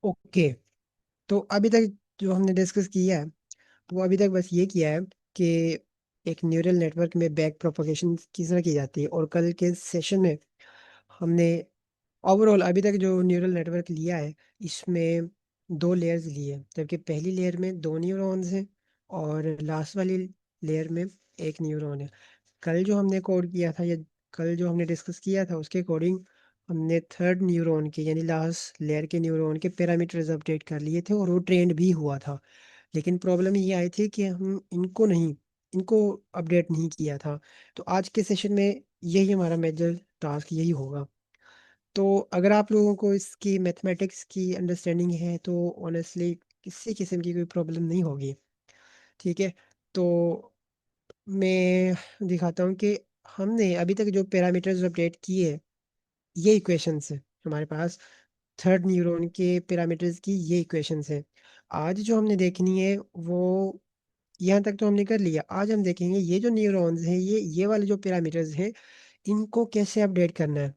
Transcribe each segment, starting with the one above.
Okay. तो अभी तक जो हमने डिस्कस किया है, वो अभी तक बस ये किया है कि एक न्यूरल नेटवर्क में बैक प्रोपगेशन किस तरह की जाती है। और कल के सेशन में हमने ओवरऑल अभी तक जो न्यूरल नेटवर्क लिया है, इसमें दो लेयर्स लिए हैं, जबकि पहली लेयर में दो न्यूरॉन्स हैं और लास्ट वाली लेयर में एक न्यूरॉन है। कल जो हमने कोड किया था, या कल जो हमने डिस्कस किया था, उसके अकॉर्डिंग हमने थर्ड न्यूरॉन के यानी लास्ट लेयर के न्यूरॉन के पैरामीटर्स अपडेट कर लिए थे और वो ट्रेंड भी हुआ था। लेकिन प्रॉब्लम ये आई थी कि हम इनको अपडेट नहीं किया था। तो आज के सेशन में यही हमारा मेजर टास्क यही होगा। तो अगर आप लोगों को इसकी मैथमेटिक्स की अंडरस्टैंडिंग है तो ऑनेस्टली किसी किस्म की कोई प्रॉब्लम नहीं होगी। ठीक है। तो मैं दिखाता हूँ कि हमने अभी तक जो पैरामीटर्स अपडेट किए, ये इक्वेशंस है हमारे पास। थर्ड न्यूरॉन के पैरामीटर्स की ये इक्वेशंस है। आज जो हमने देखनी है वो यहाँ तक तो हमने कर लिया। आज हम देखेंगे ये जो न्यूरॉन्स हैं, ये वाले जो पैरामीटर्स हैं, इनको कैसे अपडेट करना है।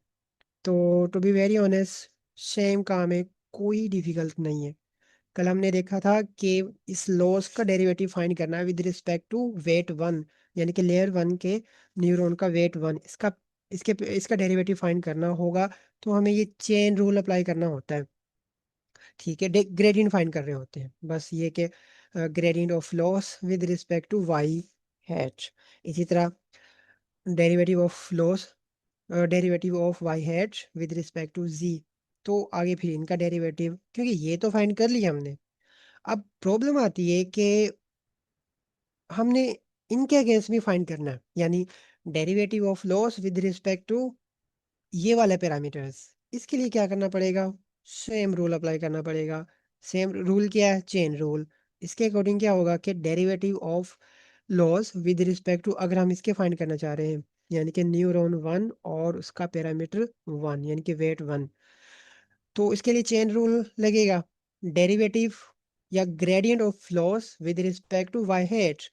तो to be very honest, same काम है, कोई डिफिकल्ट नहीं है। कल हमने देखा था कि इस लॉस का डेरिवेटिव फाइंड करना है with respect to weight one, यानी कि लेयर वन के न्यूरॉन का वेट वन, इसका डेरिवेटिव फाइंड करना होगा। तो हमें ये चेन रूल अप्लाई करना होता है। ठीक है, ग्रेडियंट फाइंड कर रहे होते हैं, बस ये कि gradient of loss with respect to Y hat. इसी तरह derivative of loss, derivative of Y hat with respect to Z. तो आगे फिर इनका डेरिवेटिव, क्योंकि ये तो फाइंड कर लिया हमने। अब प्रॉब्लम आती है कि हमने इनके अगेंस्ट भी फाइंड करना है, यानी derivative of loss with respect to ये वाले पैरामीटर्स। इसके लिए क्या करना पड़ेगा? सेम रूल अप्लाई करना पड़ेगा। सेम रूल क्या है? Chain rule. इसके अकॉर्डिंग क्या होगा कि derivative of loss with respect to, अगर हम इसके फाइंड करना चाह रहे हैं, यानी कि न्यूरॉन वन और उसका पैरामीटर वन यानी कि वेट वन, तो इसके लिए चेन रूल लगेगा। डेरिवेटिव या gradient of loss with respect to Y hat.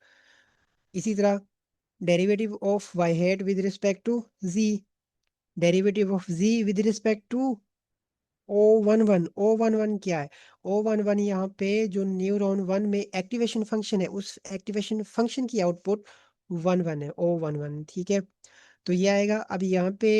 इसी तरह derivative of Y hat with respect to G, derivative of G with respect to O one one. O one one क्या है? O one one यहाँ पे जो neuron one में activation function है, उस एक्टिवेशन फंक्शन की आउटपुट वन वन है, ओ वन वन। ठीक है। तो ये आएगा। अब यहाँ पे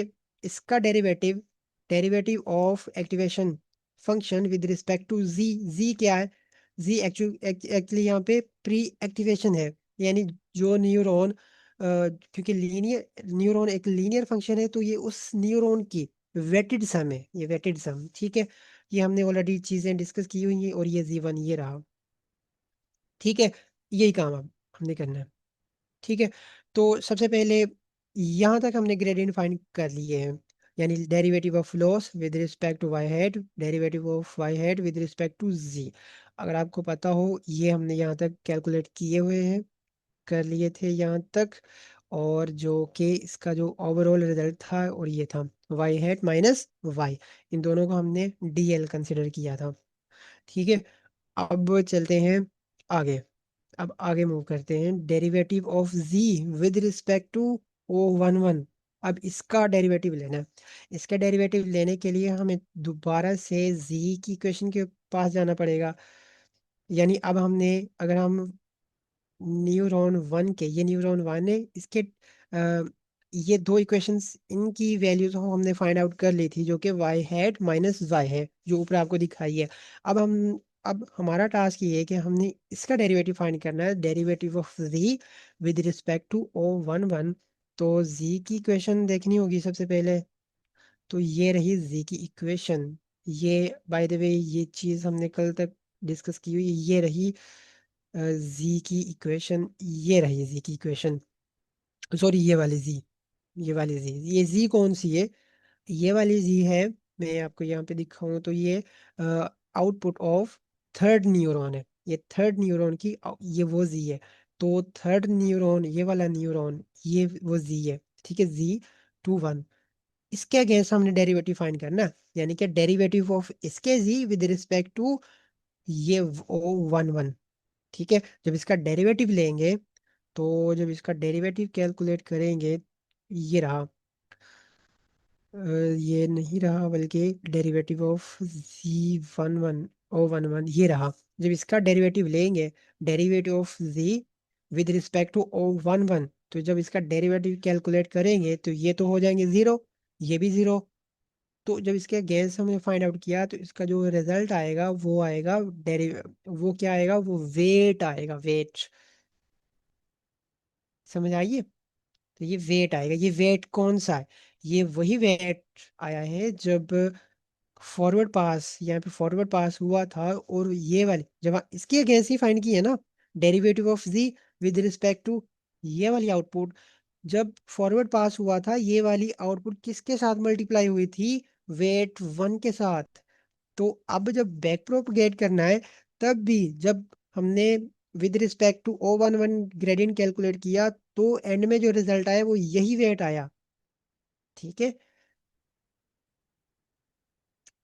इसका derivative, derivative of activation function with respect to Z. Z क्या है? जी एक्चुअली यहाँ पे प्री एक्टिवेशन है, यानी जो न्यूरॉन, क्योंकि लीनियर न्यूरॉन एक लीनियर फंक्शन है, तो ये उस न्यूरॉन की वेटेड सम है, ये वेटेड सम। ठीक है। ये हमने ऑलरेडी चीजें डिस्कस की हुई हैं, और ये जी वन ये रहा। ठीक है। यही काम अब हमने करना है। ठीक है। तो सबसे पहले यहाँ तक हमने ग्रेडियंट फाइंड कर लिए हैं, यानी derivative of loss with respect to Y hat, derivative of Y hat with respect to Z. अगर आपको पता हो, ये हमने यहाँ तक कैलकुलेट किए हुए हैं, कर लिए थे यहाँ तक। और जो कि इसका जो ओवरऑल रिजल्ट था, और ये था वाई हेड माइनस वाई, इन दोनों को हमने डी एल कंसिडर किया था। ठीक है। अब चलते हैं आगे। अब आगे मूव करते हैं। Derivative of G with respect to O one one. अब इसका डेरिवेटिव लेना है। इसका डेरिवेटिव लेने के लिए हमें दोबारा से जी की इक्वेशन के पास जाना पड़ेगा। यानी अब हमने, अगर हम न्यूरॉन वन के, ये न्यूरॉन वन है, इसके ये दो इक्वेशंस, इनकी वैल्यूज हमने फाइंड आउट कर ली थी, जो कि वाई हैड माइनस वाई है, जो ऊपर आपको दिखाई है। अब हम अब हमारा टास्क ये है कि हमने इसका डेरिवेटिव फाइंड करना है, derivative of G with respect to O one one. तो जी की इक्वेशन देखनी होगी सबसे पहले। तो ये रही जी की इक्वेशन। ये बाय द वे ये चीज़ हमने कल तक डिस्कस की हुई, ये रही जी की इक्वेशन। ये रही जी की इक्वेशन, सॉरी ये वाली जी, ये वाली जी, ये जी कौन सी है? ये वाली जी है, मैं आपको यहाँ पे दिखाऊं तो ये आउटपुट ऑफ थर्ड न्यूरॉन है। ये थर्ड न्यूरॉन की ये वो जी है। तो थर्ड न्यूरॉन, ये वाला न्यूरॉन, ये वो जी है। ठीक है, जी टू वन। इसके अगेंस्ट हमने डेरिवेटिव फाइंड करना है, यानी कि डेरिवेटिव ऑफ इसके जी विद रिस्पेक्ट टू ये ओ वन वन। ठीक है। जब इसका डेरिवेटिव लेंगे, तो जब इसका डेरिवेटिव कैलकुलेट करेंगे, ये रहा, ये नहीं रहा, बल्कि derivative of G one one. O11 ये रहा। जब इसका डेरिवेटिव लेंगे, derivative of z with respect to O11, तो जब इसका डेरिवेटिव कैलकुलेट करेंगे तो ये तो हो जाएंगे जीरो, ये भी जीरो। तो जब इसके अगेंस्ट हमने फाइंड आउट किया तो इसका जो रिजल्ट आएगा वो आएगा वो क्या आएगा, वो वेट आएगा, वेट। समझ आइए। तो ये वेट आएगा, ये वेट कौन सा है? ये वही वेट आया है जब फॉरवर्ड पास, यहाँ पे फॉरवर्ड पास हुआ था, और ये वाली जब इसके अगेंस्ट ही फाइंड की है ना, derivative of G with respect to ये वाली आउटपुट, जब फॉरवर्ड पास हुआ था ये वाली आउटपुट किसके साथ मल्टीप्लाई हुई थी? वेट वन के साथ। तो अब जब बैक प्रोपगेट करना है, तब भी जब हमने with respect to O11 gradient calculate किया, तो एंड में जो रिजल्ट आया वो यही वेट आया। ठीक है।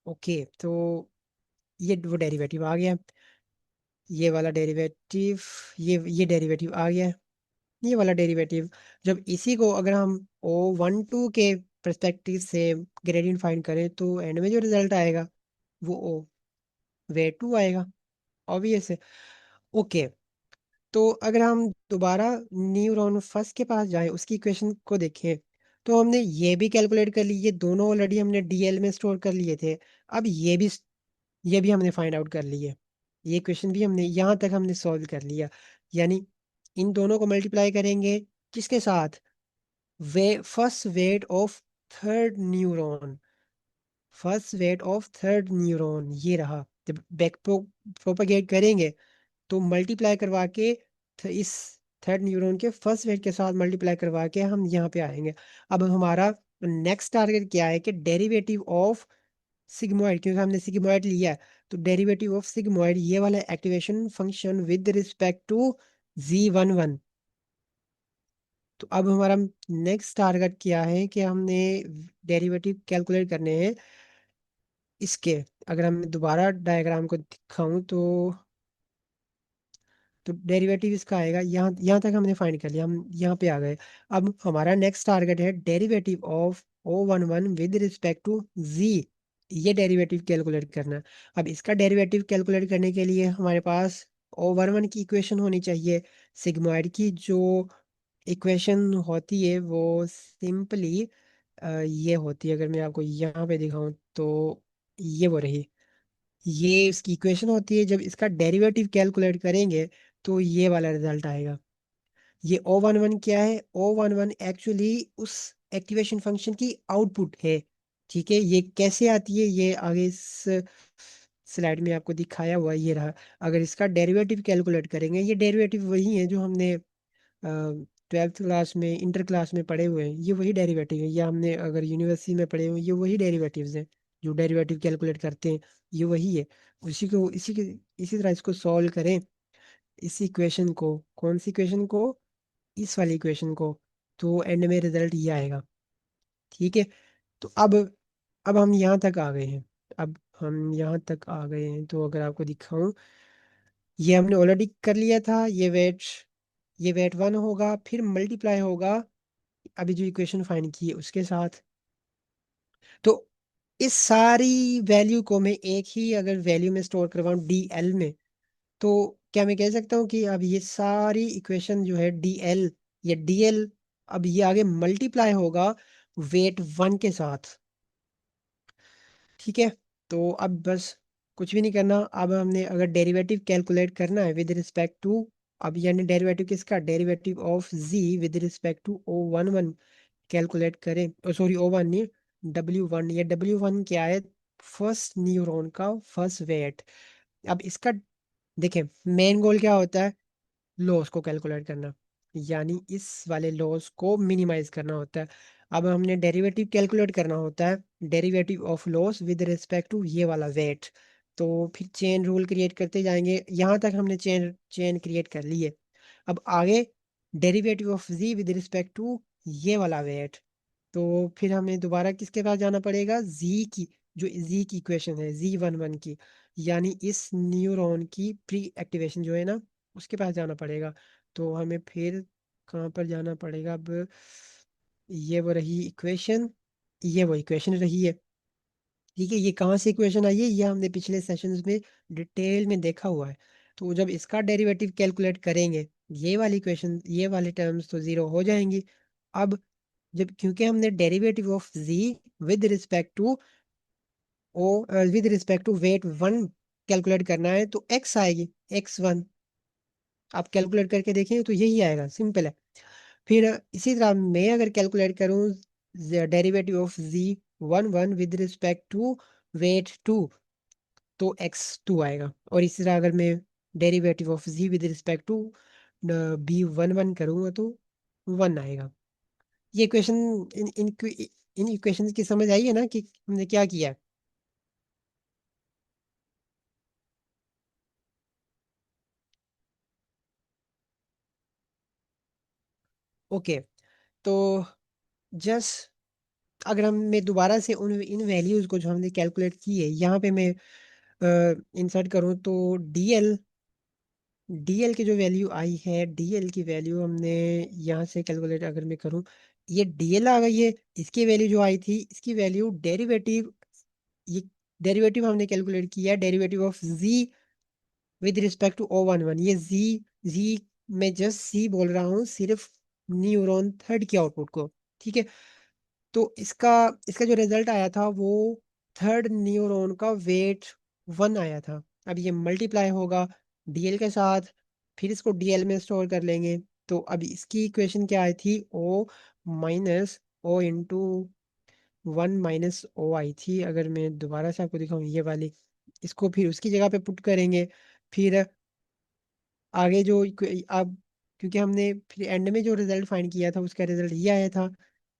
ओके, तो ये वो डेरिवेटिव आ गया, ये वाला डेरिवेटिव, ये डेरिवेटिव आ गया, ये वाला डेरिवेटिव। जब इसी को अगर हम O12 के परस्पेक्टिव से ग्रेडियंट फाइंड करें, तो एंड में जो रिजल्ट आएगा वो ओ वे टू आएगा, ऑब्वियस है। ओके, तो अगर हम दोबारा न्यूरॉन फर्स्ट के पास जाएं, उसकी इक्वेशन को देखें, तो हमने ये भी कैलकुलेट कर ली, ये दोनों ऑलरेडी हमने डीएल में स्टोर कर लिए थे। अब ये भी हमने फाइंड आउट कर लिए, ये क्वेश्चन भी हमने यहाँ तक हमने सॉल्व कर लिया। यानी इन दोनों को मल्टीप्लाई करेंगे किसके साथ? वे first weight of third neuron, first weight of third neuron ये रहा। जब बैक प्रोपगेट करेंगे तो मल्टीप्लाई करवा के इस थर्ड न्यूरॉन के फर्स्ट वेट के साथ मल्टीप्लाई करवा के हम यहाँ पे आएंगे। अब हमारा नेक्स्ट टारगेट क्या है कि डेरिवेटिव ऑफ सिग्मॉइड, क्योंकि हमने सिग्मॉइड लिया है, तो डेरिवेटिव ऑफ सिग्मॉइड ये वाला activation function with respect to Z11। तो अब हमारा नेक्स्ट टारगेट क्या है कि हमने डेरिवेटिव कैलकुलेट करने हैं इसके। अगर हम दोबारा डायग्राम को दिखाऊं, तो डेरिवेटिव इसका आएगा, यहाँ यहाँ तक हमने फाइंड कर लिया, हम यहाँ पे आ गए। अब हमारा नेक्स्ट टारगेट है derivative of O11 with respect to G, ये डेरिवेटिव कैलकुलेट करना है। अब इसका डेरिवेटिव कैलकुलेट करने के लिए हमारे पास O11 की इक्वेशन होनी चाहिए। सिग्मॉइड की जो इक्वेशन होती है वो सिंपली ये होती है, अगर मैं आपको यहाँ पे दिखाऊं तो ये वो रही, ये इसकी इक्वेशन होती है। जब इसका डेरिवेटिव कैलकुलेट करेंगे तो ये वाला रिजल्ट आएगा। ये O11 क्या है? O11 एक्चुअली उस एक्टिवेशन फंक्शन की आउटपुट है। ठीक है, ये कैसे आती है ये आगे इस स्लाइड में आपको दिखाया हुआ है, ये रहा। अगर इसका डेरिवेटिव कैलकुलेट करेंगे, ये डेरिवेटिव वही है जो हमने 12th क्लास में, इंटर क्लास में पढ़े हुए हैं, ये वही डेरिवेटिव है। या हमने अगर यूनिवर्सिटी में पढ़े हुए हैं, ये वही डेरिवेटिव्स हैं जो डेरिवेटिव कैलकुलेट करते हैं, ये वही है। इसी तरह इसको सॉल्व करें, इस इक्वेशन को, कौन सी इक्वेशन को? इस वाली इक्वेशन को, तो एंड में रिजल्ट ये आएगा। ठीक है। तो अब हम यहाँ तक आ गए हैं, अब हम यहाँ तक आ गए हैं, तो अगर आपको दिखाऊं, ये हमने ऑलरेडी कर लिया था। ये वेट वन होगा, फिर मल्टीप्लाई होगा अभी जो इक्वेशन फाइंड की है उसके साथ। तो इस सारी वैल्यू को मैं एक ही अगर वैल्यू में स्टोर करवाऊँ DL में, तो क्या मैं कह सकता हूँ कि अब ये सारी इक्वेशन जो है DL, ये DL अब ये आगे मल्टीप्लाई होगा वेट वन के साथ। ठीक है। तो अब बस कुछ भी नहीं करना। अब हमने अगर डेरिवेटिव कैलकुलेट करना है विद रिस्पेक्ट टू, अब यानी डेरिवेटिव किसका? Derivative of z with respect to O11 calculate करें, सॉरी O1 नहीं, W1। ये W1 क्या है? फर्स्ट न्यूरॉन का फर्स्ट वेट। अब इसका देखें, मेन गोल क्या होता है? लॉस को कैलकुलेट करना, यानी इस वाले लॉस को मिनिमाइज करना होता है। अब हमने डेरिवेटिव कैलकुलेट करना होता है, derivative of loss with respect to ये वाला वेट। तो फिर चेन रूल क्रिएट करते जाएंगे, यहाँ तक हमने चेन चेन क्रिएट कर ली है। अब आगे derivative of G with respect to ये वाला वेट, तो फिर हमें दोबारा किसके पास जाना पड़ेगा? जी की, जो जी की इक्वेशन है Z11 की, यानी इस न्यूरॉन की प्री एक्टिवेशन जो है ना, उसके पास जाना पड़ेगा। तो हमें फिर कहाँ पर जाना पड़ेगा अब? ये वो रही इक्वेशन, ये वो इक्वेशन रही है। ठीक है, ये कहाँ से इक्वेशन आई है, ये हमने पिछले सेशंस में डिटेल में देखा हुआ है। तो जब इसका डेरिवेटिव कैलकुलेट करेंगे, ये वाली इक्वेशन, ये वाली टर्म्स तो जीरो हो जाएंगी। अब जब, क्योंकि हमने derivative of G with respect to O with respect to weight one calculate करना है, तो एक्स आएगी, x1। आप कैलकुलेट करके देखें तो यही आएगा, सिंपल है। फिर इसी तरह मैं अगर कैलकुलेट करूं derivative of G one one with respect to weight two, तो x2 आएगा। और इसी तरह अगर मैं derivative of G with respect to B one one करूंगा तो वन आएगा। ये इक्वेशन, इन इन इन इक्वेशंस की समझ आई है ना कि हमने क्या किया है? ओके, तो जस्ट अगर हम, मैं दोबारा से उन इन वैल्यूज को जो हमने कैलकुलेट की है यहाँ पे मैं इंसर्ट करूँ, तो डीएल डीएल की जो वैल्यू आई है, डीएल की वैल्यू हमने यहाँ से कैलकुलेट अगर मैं करूँ, ये डीएल आ गई है। इसकी वैल्यू जो आई थी, इसकी वैल्यू डेरिवेटिव, ये डेरिवेटिव हमने कैलकुलेट किया, derivative of G with respect to O one one, ये जी जी मैं जस्ट सी बोल रहा हूँ सिर्फ न्यूरॉन थर्ड की आउटपुट को। ठीक है, तो इसका इसका जो रिजल्ट आया था वो थर्ड न्यूरॉन का वेट वन आया था। अब ये मल्टीप्लाई होगा डीएल के साथ, फिर इसको डीएल में स्टोर कर लेंगे। तो अब इसकी इक्वेशन क्या आई थी, O minus O into one minus O आई थी। अगर मैं दोबारा से आपको दिखाऊं, ये वाली, इसको फिर उसकी जगह पे पुट करेंगे। फिर आगे जो अब, क्योंकि हमने फिर एंड में जो रिजल्ट फाइंड किया था उसका रिजल्ट ये आया था।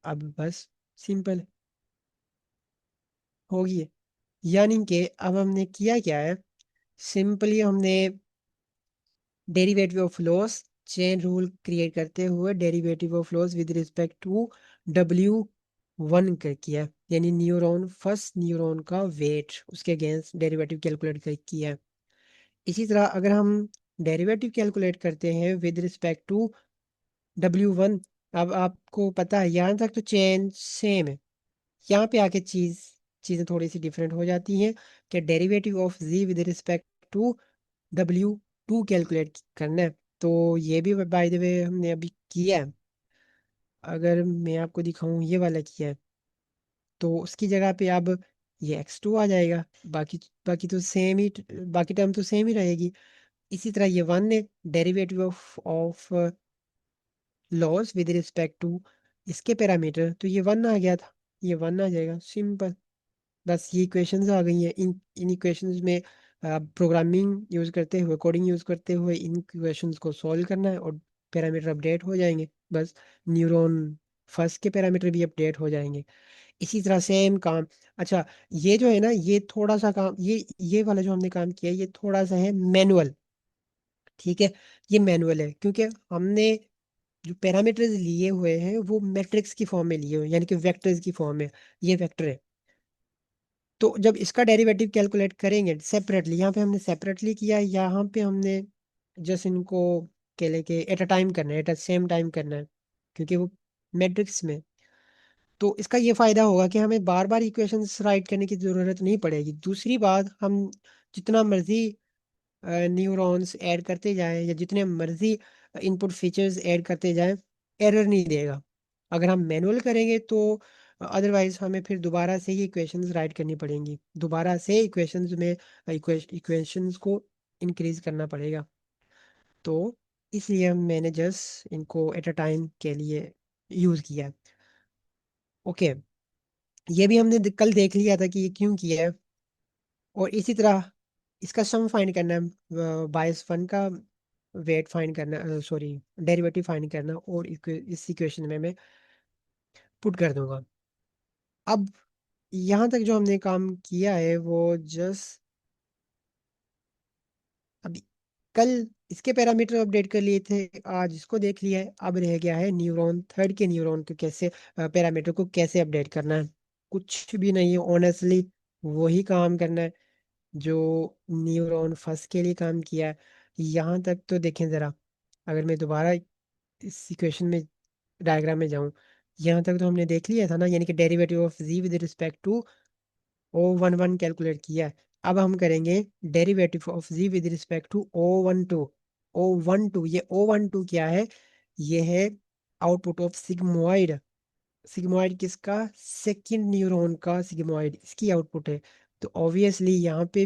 अब बस सिंपल होगी, यानी कि अब हमने किया क्या है, सिंपली हमने derivative of loss chain rule create करते हुए derivative of loss with respect to W one कर किया, यानी न्यूरॉन, फर्स्ट न्यूरॉन का वेट, उसके अगेंस्ट डेरिवेटिव कैलकुलेट कर किया। इसी तरह अगर हम डेरिवेटिव कैलकुलेट करते हैं विद रिस्पेक्ट टू W1, अब आपको पता है यहाँ तक तो चेन सेम है, यहाँ पे आके चीज़ें थोड़ी सी डिफरेंट हो जाती हैं कि derivative of G with respect to W2 calculate करना है। तो ये भी बाय द वे हमने अभी किया है। अगर मैं आपको दिखाऊं, ये वाला किया है, तो उसकी जगह पे अब ये x2 आ जाएगा। बाकी बाकी तो सेम ही, बाकी टर्म तो सेम ही रहेगी। इसी तरह ये वन है, derivative of loss with respect to इसके पैरामीटर, तो ये वन आ गया था, ये वन आ जाएगा, सिंपल। बस ये इक्वेशंस आ गई हैं। इन इन इक्वेशंस में प्रोग्रामिंग यूज करते हुए, कोडिंग यूज करते हुए इन इक्वेशंस को सॉल्व करना है और पैरामीटर अपडेट हो जाएंगे। बस न्यूरॉन फर्स्ट के पैरामीटर भी अपडेट हो जाएंगे। इसी तरह सेम काम। अच्छा, ये जो है ना, ये थोड़ा सा काम, ये वाला जो हमने काम किया है, ये थोड़ा सा है मैनुअल। ठीक है, ये मैनुअल है क्योंकि हमने जो पैरामीटर्स लिए हुए हैं वो मैट्रिक्स की फॉर्म में लिए हुए हैं, यानी कि वेक्टर्स की फॉर्म में। ये वेक्टर है, तो जब इसका डेरिवेटिव कैलकुलेट करेंगे सेपरेटली, यहाँ पे हमने सेपरेटली किया, यहाँ पे हमने जस्ट इनको के लेके एट अ टाइम करना है, एट अ सेम टाइम करना है, क्योंकि वो मैट्रिक्स में। तो इसका ये फायदा होगा कि हमें बार बार इक्वेशंस राइट करने की जरूरत नहीं पड़ेगी। दूसरी बात, हम जितना मर्जी न्यूरॉन्स ऐड करते जाएं या जितने मर्जी इनपुट फीचर्स ऐड करते जाएं, एरर नहीं देगा। अगर हम मैनुअल करेंगे तो अदरवाइज हमें फिर दोबारा से ही इक्वेशंस राइट करनी पड़ेंगी, दोबारा से इक्वेशंस में इक्वेशंस को इंक्रीज करना पड़ेगा। तो इसलिए मैंने जस्ट इनको एट अ टाइम के लिए यूज़ किया है। ओके, ये भी हमने कल देख लिया था कि ये क्यों किया है। और इसी तरह इसका सम फाइंड करना है, बायस फन का वेट फाइंड करना, सॉरी डेरिवेटिव फाइंड करना, और इस इक्वेशन में मैं पुट कर दूंगा। अब यहाँ तक जो हमने काम किया है वो जस्ट अभी कल इसके पैरामीटर अपडेट कर लिए थे, आज इसको देख लिया है। अब रह गया है न्यूरॉन थर्ड के न्यूरॉन को कैसे, पैरामीटर को कैसे अपडेट करना है। कुछ भी नहीं है ऑनेस्टली, वही काम करना है जो न्यूरॉन फर्स्ट के लिए काम किया है। यहाँ तक तो देखें ज़रा, अगर मैं दोबारा इस इक्वेशन में, डायग्राम में जाऊँ, यहाँ तक तो हमने देख लिया था ना, यानी कि derivative of G with respect to O11 calculate किया है। अब हम करेंगे derivative of G with respect to O12। O12, ये O12 क्या है? ये है आउटपुट ऑफ सिग्मोइड। सिग्मोइड किसका? सेकंड न्यूरॉन का सिग्मोइड, इसकी आउटपुट है। तो ऑब्वियसली यहाँ पे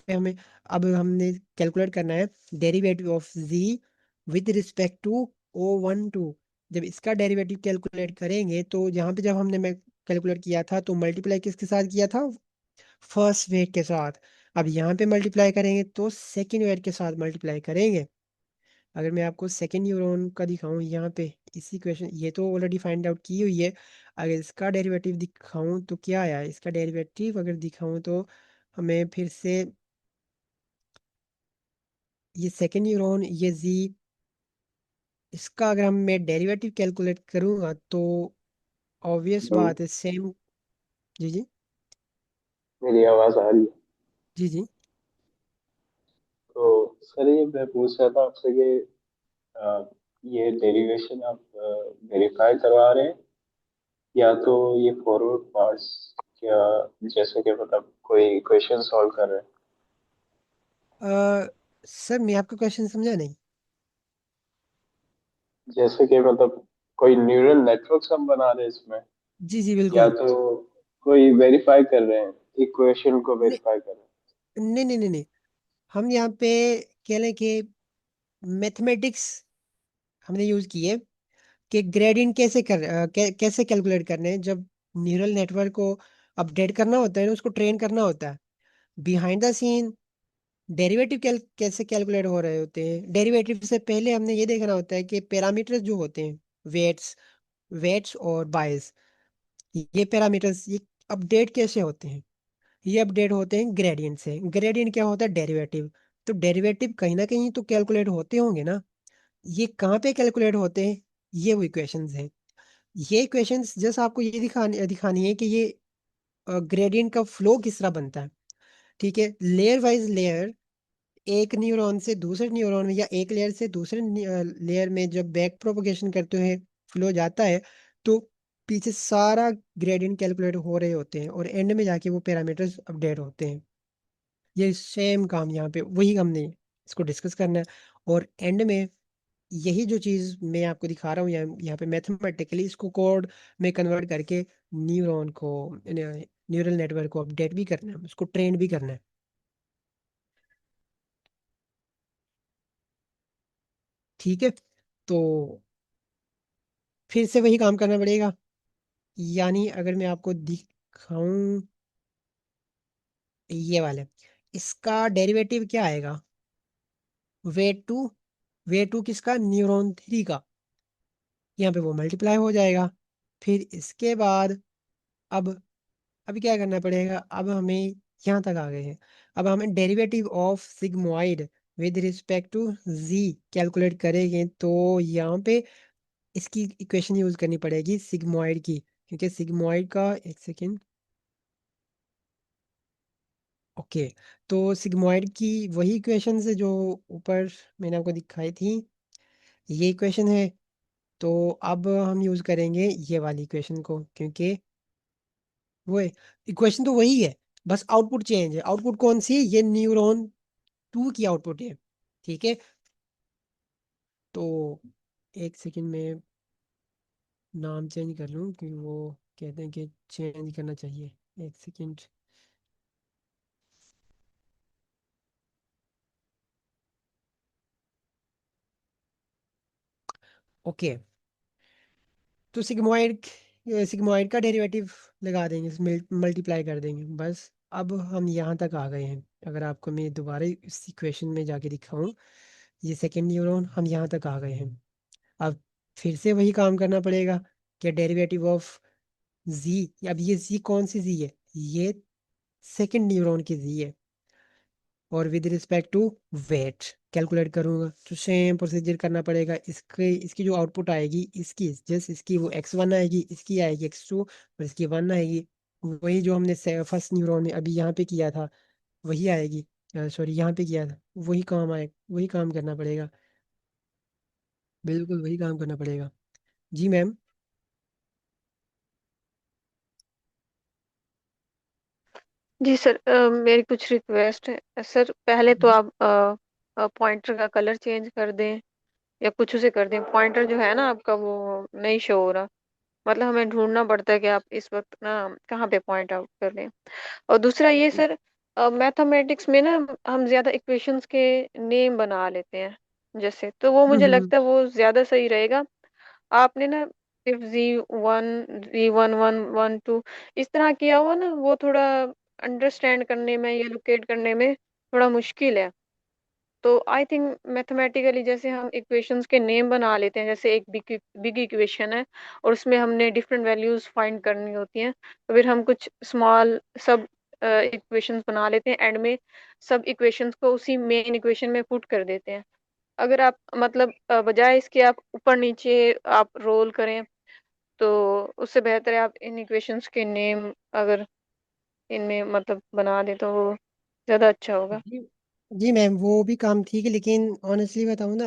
हमें अब हमने कैलकुलेट करना है derivative of G with respect to O12। जब इसका डेरिवेटिव कैलकुलेट करेंगे तो यहाँ पे जब हमने मैं कैलकुलेट किया था तो मल्टीप्लाई किसके साथ किया था? फर्स्ट वेट के साथ। अब यहाँ पे मल्टीप्लाई करेंगे तो सेकंड वेट के साथ मल्टीप्लाई करेंगे। अगर मैं आपको सेकंड न्यूरॉन का दिखाऊं यहाँ पे, इसी क्वेश्चन, ये तो ऑलरेडी फाइंड आउट की हुई है। अगर इसका डेरिवेटिव दिखाऊं तो क्या आया? इसका डेरिवेटिव अगर दिखाऊं तो हमें फिर से ये सेकंड न्यूरॉन, ये जी, इसका अगर हम मैं डेरिवेटिव कैलकुलेट करूंगा तो ऑब्वियस तो बात है सेम। जी जी। मेरी आवाज आ रही है? जी जी। तो सर ये मैं पूछ रहा था आपसे कि अ, ये डेरिवेशन आप वेरीफाई करवा रहे हैं, या तो ये फॉरवर्ड पार्ट्स, क्या जैसे कि मतलब कोई इक्वेशन सॉल्व कर रहे हैं? अ, सर मैं आपका क्वेश्चन समझा नहीं। जैसे कि मतलब कोई न्यूरल नेटवर्क्स हम बना रहे हैं इसमें, जी जी या बिल्कुल। तो कोई वेरीफाई कर रहे हैं, इक्वेशन को नहीं वेरीफाई कर रहे हैं? नहीं नहीं नहीं नहीं, हम यहाँ पे कह लें कि मैथमेटिक्स हमने यूज की है कि ग्रेडियंट कैसे कैलकुलेट करने हैं जब न्यूरल नेटवर्क को अपडेट करना होता है ना, उसको ट्रेन करना होता है। बिहाइंड द सीन डेरिवेटिव कैसे कैलकुलेट हो रहे होते हैं। डेरिवेटिव से पहले हमने ये देखना होता है कि पैरामीटर्स जो होते हैं, वेट्स वेट्स और बायस, ये पैरामीटर्स ये अपडेट कैसे होते हैं? ये अपडेट होते हैं ग्रेडियंट से। ग्रेडियंट क्या होता है? डेरिवेटिव। तो डेरिवेटिव कहीं ना कहीं तो कैलकुलेट होते होंगे ना। ये कहाँ पे कैलकुलेट होते हैं? ये वो इक्वेशंस हैं। ये इक्वेशंस जस्ट आपको ये दिखानी है कि ये ग्रेडियंट का फ्लो किस तरह बनता है। ठीक है, लेयर वाइज लेयर, एक न्यूरॉन से दूसरे न्यूरॉन में या एक लेयर से दूसरे लेयर में जब बैक प्रोपगेशन करते हुए फ्लो जाता है तो पीछे सारा ग्रेडियंट कैलकुलेट हो रहे होते हैं और एंड में जाके वो पैरामीटर्स अपडेट होते हैं। ये सेम काम यहाँ पे वही हमने इसको डिस्कस करना है। और एंड में यही जो चीज़ मैं आपको दिखा रहा हूँ यहाँ पे मैथमेटिकली इसको कोड में कन्वर्ट करके न्यूरॉन को, न्यूरल नेटवर्क को अपडेट भी करना है, उसको ट्रेन भी करना है। ठीक है, तो फिर से वही काम करना पड़ेगा। यानी अगर मैं आपको दिखाऊं ये वाले, इसका डेरिवेटिव क्या आएगा? वे टू, वे टू किसका? न्यूरॉन थ्री का। यहाँ पे वो मल्टीप्लाई हो जाएगा। फिर इसके बाद अब अभी क्या करना पड़ेगा? अब हमें यहाँ तक आ गए हैं। अब हमें derivative of sigmoid with respect to G calculate करेंगे तो यहाँ पे इसकी इक्वेशन यूज करनी पड़ेगी सिग्मोइड की, क्योंकि सिग्मोइड का, एक सेकेंड, ओके, तो सिग्मोइड की वही इक्वेशन है जो ऊपर मैंने आपको दिखाई थी, ये इक्वेशन है। तो अब हम यूज करेंगे ये वाली इक्वेशन को, क्योंकि वो इक्वेशन तो वही है, बस आउटपुट चेंज है। आउटपुट कौन सी है? ये न्यूरॉन टू की आउटपुट है। ठीक है, तो एक सेकेंड में नाम चेंज कर लूँ कि वो कहते हैं कि चेंज करना चाहिए। एक सेकेंड। ओके, तो सिग्मोइड का डेरिवेटिव लगा देंगे, मल्टीप्लाई कर देंगे बस। अब हम यहाँ तक आ गए हैं। अगर आपको मैं दोबारा इस इक्वेशन में जाके दिखाऊं, ये सेकेंड न्यूरॉन, हम यहाँ तक आ गए हैं। अब फिर से वही काम करना पड़ेगा कि डेरिवेटिव ऑफ जी, अब ये जी कौन सी जी है? ये सेकेंड न्यूरॉन की जी है। और with respect to weight calculate करूंगा तो सेम प्रोसीजर करना पड़ेगा। इसके इसकी जो आउटपुट आएगी, इसकी जस्ट इसकी वो x1 आएगी, इसकी आएगी x2 और इसकी 1 आएगी। वही जो हमने फर्स्ट न्यूरॉन में अभी यहाँ पे किया था वही आएगी। सॉरी, यहाँ पे किया था वही काम आए, वही काम करना पड़ेगा। बिल्कुल वही काम करना पड़ेगा। जी मैम। जी सर, मेरी कुछ रिक्वेस्ट है सर। पहले तो आप पॉइंटर का कलर चेंज कर दें या कुछ उसे कर दें। पॉइंटर जो है ना आपका वो नहीं शो हो रहा। मतलब हमें ढूंढना पड़ता है कि आप इस वक्त ना कहाँ पे पॉइंट आउट कर रहे हैं। और दूसरा ये सर, मैथमेटिक्स में ना हम ज्यादा इक्वेशंस के नेम बना लेते हैं जैसे, तो वो हम्म मुझे हम्म, लगता है वो ज्यादा सही रहेगा। आपने ना सिर्फ जी1 जी11 1 2 इस तरह किया हुआ ना, वो थोड़ा अंडरस्टैंड करने में या लोकेट करने में थोड़ा मुश्किल है। तो आई थिंक मैथमेटिकली जैसे हम इक्वेशंस के नेम बना लेते हैं, जैसे एक बिग बिग इक्वेशन है और उसमें हमने डिफरेंट वैल्यूज फाइंड करनी होती हैं, तो फिर हम कुछ स्मॉल सब इक्वेशंस बना लेते हैं एंड में। सब इक्वेशंस को उसी मेन इक्वेशन में पुट कर देते हैं। अगर आप मतलब बजाय इसके आप ऊपर नीचे आप रोल करें, तो उससे बेहतर है आप इन इक्वेशंस के नेम अगर इनमें मतलब बना दें तो वो ज़्यादा अच्छा होगा। जी जी मैम, वो भी काम ठीक है, लेकिन ऑनेस्टली बताऊँ ना,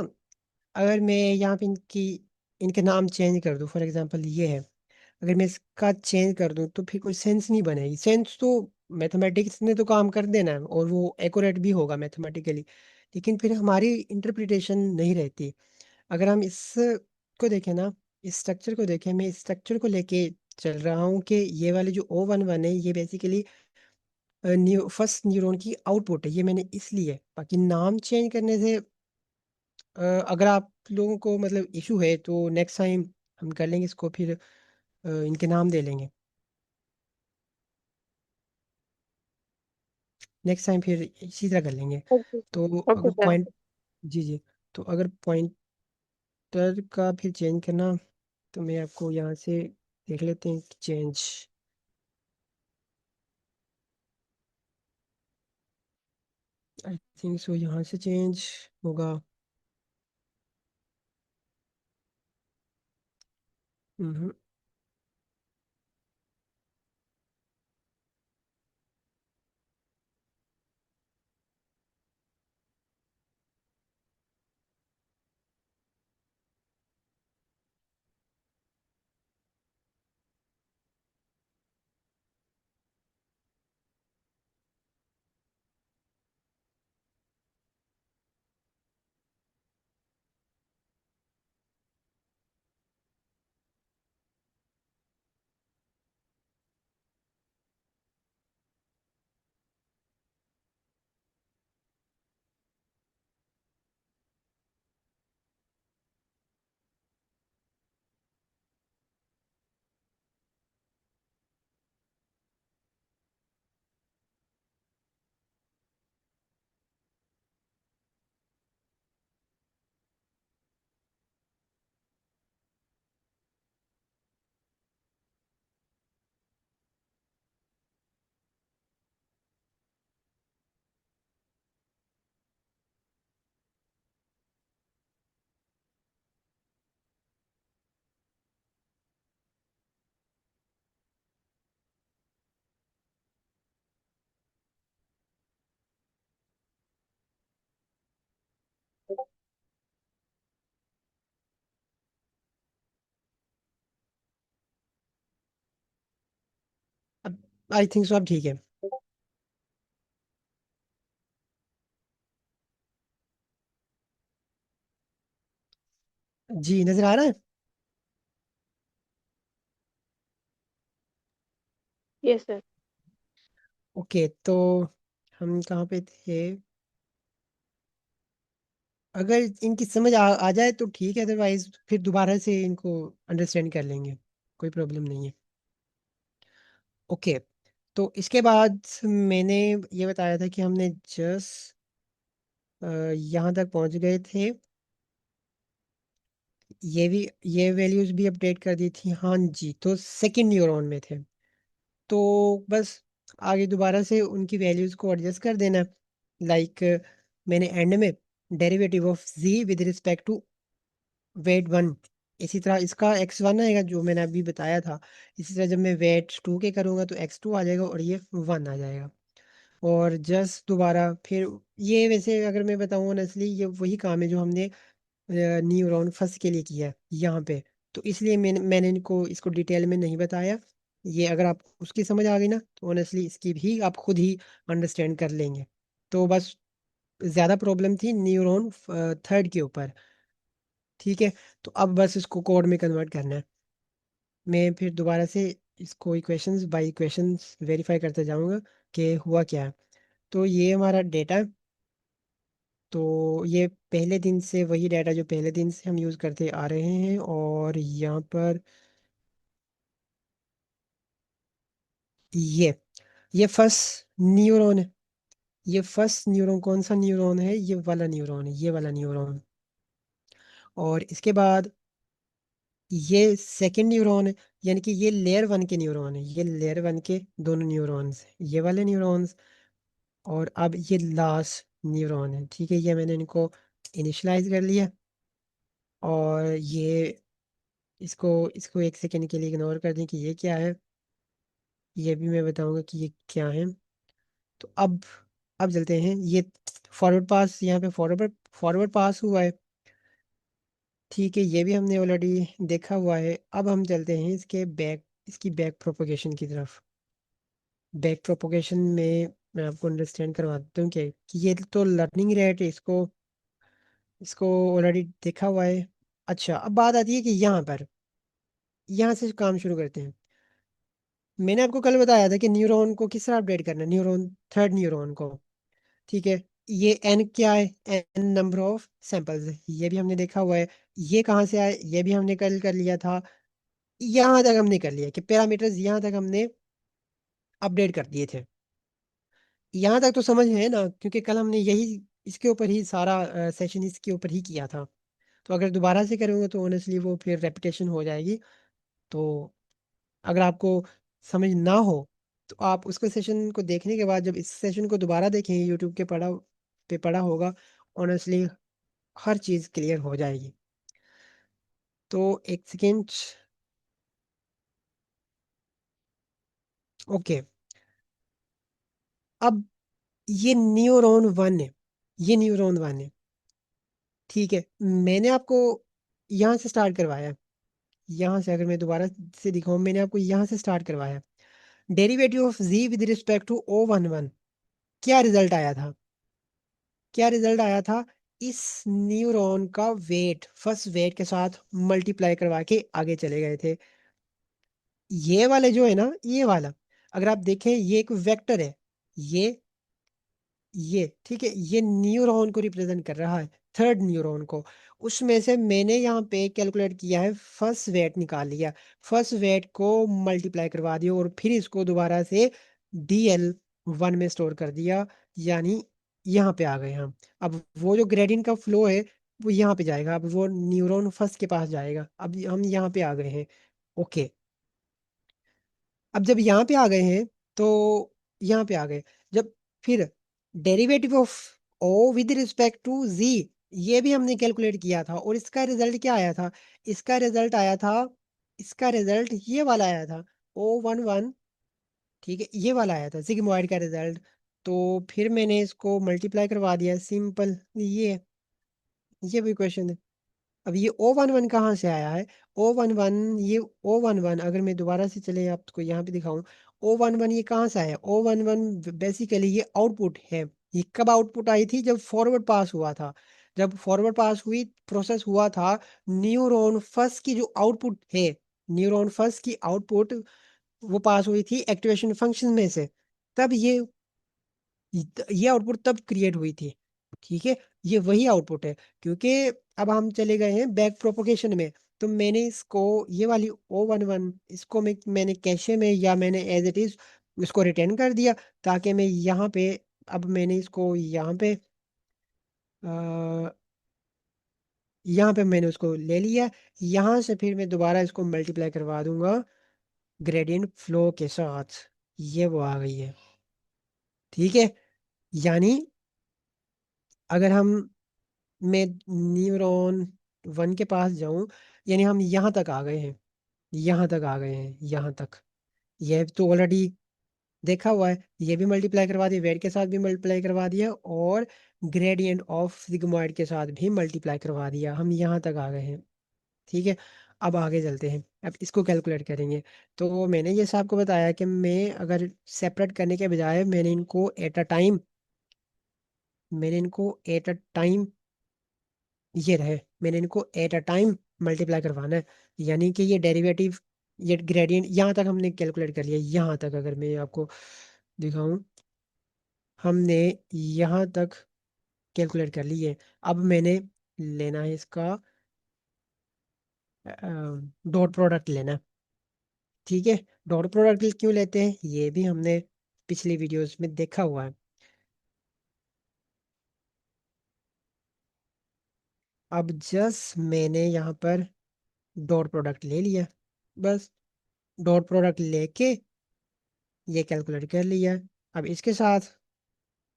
अगर मैं यहाँ पे इनके नाम चेंज कर दूँ, फॉर एग्जांपल ये है, अगर मैं इसका चेंज कर दूँ तो फिर कोई सेंस नहीं बनेगी। सेंस तो मैथमेटिक्स ने तो काम कर देना है और वो एक्यूरेट भी होगा मैथमेटिकली, लेकिन फिर हमारी इंटरप्रिटेशन नहीं रहती। अगर हम इस को देखें ना, इस स्ट्रक्चर को देखें, मैं इस स्ट्रक्चर को लेके चल रहा हूँ कि ये वाले जो O11 है, ये बेसिकली फर्स्ट न्यूरॉन की आउटपुट है। ये मैंने इसलिए, बाकी नाम चेंज करने से अगर आप लोगों को मतलब इशू है तो नेक्स्ट टाइम हम कर लेंगे इसको, फिर इनके नाम दे लेंगे नेक्स्ट टाइम, फिर इसी तरह कर लेंगे। ओके तो ओके अगर सर। पॉइंट, जी जी, तो अगर पॉइंटर का फिर चेंज करना, तो मैं आपको यहाँ से देख लेते हैं चेंज। आई थिंक सो यहाँ से चेंज होगा। हम्म, अब आई थिंक सो अब ठीक है। जी, नजर आ रहा है। Yes sir. ओके, तो हम कहाँ पे थे? अगर इनकी समझ आ जाए तो ठीक है, अदरवाइज फिर दोबारा से इनको अंडरस्टैंड कर लेंगे, कोई प्रॉब्लम नहीं है। ओके, तो इसके बाद मैंने ये बताया था कि हमने जस्ट यहाँ तक पहुँच गए थे। ये भी, ये वैल्यूज भी अपडेट कर दी थी, हाँ जी, तो सेकंड न्यूरॉन में थे। तो बस आगे दोबारा से उनकी वैल्यूज को एडजस्ट कर देना। लाइक मैंने एंड में derivative of G with respect to weight one, इसी तरह इसका x1 आएगा जो मैंने अभी बताया था। इसी तरह जब मैं वेट टू के करूँगा तो x2 आ जाएगा और ये वन आ जाएगा। और जस्ट दोबारा फिर, ये वैसे अगर मैं बताऊँ ऑनेस्टली, ये वही काम है जो हमने न्यूरॉन फर्स्ट के लिए किया है यहाँ पे। तो इसलिए मैंने इनको इसको डिटेल में नहीं बताया। ये अगर आप उसकी समझ आ गई ना तो ऑनेस्टली इसकी भी आप खुद ही अंडरस्टैंड कर लेंगे। तो बस ज़्यादा प्रॉब्लम थी न्यूरॉन थर्ड के ऊपर। ठीक है, तो अब बस इसको कोड में कन्वर्ट करना है। मैं फिर दोबारा से इसको इक्वेशंस बाय इक्वेशंस वेरीफाई करते जाऊंगा कि हुआ क्या है। तो ये हमारा डेटा है। तो ये पहले दिन से वही डाटा जो पहले दिन से हम यूज़ करते आ रहे हैं, और यहाँ पर ये ये फर्स्ट न्यूरॉन है। ये फर्स्ट न्यूरॉन कौन सा न्यूरॉन है? ये वाला न्यूरॉन है, ये वाला न्यूरॉन। और इसके बाद ये सेकंड न्यूरॉन है, यानी कि ये लेयर वन के न्यूरॉन है, ये लेयर वन के दोनों न्यूरॉन्स हैं, ये वाले न्यूरॉन्स। और अब ये लास्ट न्यूरॉन है। ठीक है, ये मैंने इनको इनिशलाइज कर लिया। और ये इसको इसको एक सेकेंड के लिए इग्नोर कर दें कि ये क्या है। ये भी मैं बताऊंगा कि ये क्या है। तो अब चलते हैं। ये फॉरवर्ड पास, यहाँ पे फॉरवर्ड फॉरवर्ड पास हुआ है। ठीक है, ये भी हमने ऑलरेडी देखा हुआ है। अब हम चलते हैं इसकी बैक प्रोपोगेशन की तरफ। बैक प्रोपोगेशन में मैं आपको अंडरस्टैंड करवा देता हूँ कि ये तो लर्निंग रेट है, इसको इसको ऑलरेडी देखा हुआ है। अच्छा, अब बात आती है कि यहाँ से काम शुरू करते हैं। मैंने आपको कल बताया था कि न्यूरॉन को किस तरह अपडेट करना है, न्यूरॉन थर्ड न्यूरॉन को। ठीक है, ये एन क्या है? एन नंबर ऑफ सैंपल्स है, ये भी हमने देखा हुआ है। ये कहाँ से आए? ये भी हमने कल कर लिया था। यहाँ तक हमने कर लिया कि पैरामीटर्स यहाँ तक हमने अपडेट कर दिए थे। यहाँ तक तो समझ है ना, क्योंकि कल हमने यही इसके ऊपर ही सारा सेशन इसके ऊपर ही किया था। तो अगर दोबारा से करूँगा तो ऑनेस्टली वो फिर रेपिटेशन हो जाएगी। तो अगर आपको समझ ना हो तो आप उसके सेशन को देखने के बाद जब इस सेशन को दोबारा देखेंगे यूट्यूब के पढ़ा होगा, ऑनेस्टली हर चीज़ क्लियर हो जाएगी। तो एक सेकेंड। ओके, अब ये न्यूरॉन वन है, ये न्यूरॉन वन है। ठीक है, मैंने आपको यहाँ से स्टार्ट करवाया। यहाँ से अगर मैं दोबारा से दिखाऊं, मैंने आपको यहाँ से स्टार्ट करवाया। Derivative of G with respect to O one one, क्या रिजल्ट आया था? क्या रिजल्ट आया था? इस न्यूरॉन का वेट फर्स्ट वेट के साथ मल्टीप्लाई करवा के आगे चले गए थे। ये वाले जो है ना, ये वाला अगर आप देखें ये एक वेक्टर है। ये ये ठीक है, ये न्यूरॉन को रिप्रेजेंट कर रहा है, थर्ड न्यूरॉन को। उसमें से मैंने यहाँ पे कैलकुलेट किया है, फर्स्ट वेट निकाल लिया, फर्स्ट वेट को मल्टीप्लाई करवा दिया और फिर इसको दोबारा से DL वन में स्टोर कर दिया। यानी यहाँ पे आ गए हम। अब वो जो ग्रेडियंट का फ्लो है वो यहाँ पे जाएगा, अब वो न्यूरॉन फर्स्ट के पास जाएगा। अब हम यहाँ पे आ गए हैं। ओके, अब जब यहाँ पे आ गए हैं तो यहाँ पे आ गए जब, फिर derivative of O with respect to G, ये भी हमने कैलकुलेट किया था और इसका रिजल्ट क्या आया था? इसका रिजल्ट आया था, इसका रिजल्ट ये वाला आया था, ओ वन वन। ठीक है, ये वाला आया था सिग्मॉइड का रिजल्ट। तो फिर मैंने इसको मल्टीप्लाई करवा दिया, सिंपल। ये भी क्वेश्चन है। अब ये ओ वन वन कहाँ से आया है? ओ वन वन, ये ओ वन वन अगर मैं दोबारा से चले आपको यहाँ पे दिखाऊं, ओ वन वन ये कहाँ से आया? ओ वन वन बेसिकली ये आउटपुट है। ये कब आउटपुट आई थी? जब फॉरवर्ड पास हुआ था। जब फॉरवर्ड पास हुई, प्रोसेस हुआ था, न्यूरॉन फर्स्ट की जो आउटपुट है, न्यूरॉन फर्स्ट की आउटपुट वो पास हुई थी एक्टिवेशन फंक्शन में से। तब ये आउटपुट तब क्रिएट हुई थी। ठीक है, ये वही आउटपुट है। क्योंकि अब हम चले गए हैं बैक प्रोपोगेशन में। तो मैंने इसको, ये वाली ओ वन वन, इसको मैंने कैशे में या मैंने एज इट इज इसको रिटर्न कर दिया, ताकि मैं यहाँ पे, अब मैंने इसको यहाँ पे मैंने उसको ले लिया। यहाँ से फिर मैं दोबारा इसको मल्टीप्लाई करवा दूंगा ग्रेडियंट फ्लो के साथ। ये वो आ गई है। ठीक है, यानी अगर मैं न्यूरॉन वन के पास जाऊं, यानी हम यहाँ तक आ गए हैं, यहाँ तक आ गए हैं, यहाँ तक। ये तो ऑलरेडी देखा हुआ है। ये भी मल्टीप्लाई करवा दिया, वेट के साथ भी मल्टीप्लाई करवा दिया, और ग्रेडियंट ऑफ सिग्मॉइड के साथ भी मल्टीप्लाई करवा दिया। हम यहाँ तक आ गए हैं। ठीक है, अब आगे चलते हैं, अब इसको कैलकुलेट करेंगे। तो मैंने जैसे आपको बताया कि मैं अगर सेपरेट करने के बजाय मैंने इनको ये रहे, मैंने इनको एट अ टाइम मल्टीप्लाई करवाना है। यानी कि ये डेरिवेटिव, ये ग्रेडियंट यहाँ तक हमने कैलकुलेट कर लिया। यहाँ तक अगर मैं आपको दिखाऊं, हमने यहाँ तक कैलकुलेट कर ली है। अब मैंने लेना है इसका डॉट प्रोडक्ट लेना है। ठीक है, डॉट प्रोडक्ट क्यों लेते हैं ये भी हमने पिछली वीडियोस में देखा हुआ है। अब जस्ट मैंने यहाँ पर डॉट प्रोडक्ट ले लिया, बस डॉट प्रोडक्ट लेके ये कैलकुलेट कर लिया। अब इसके साथ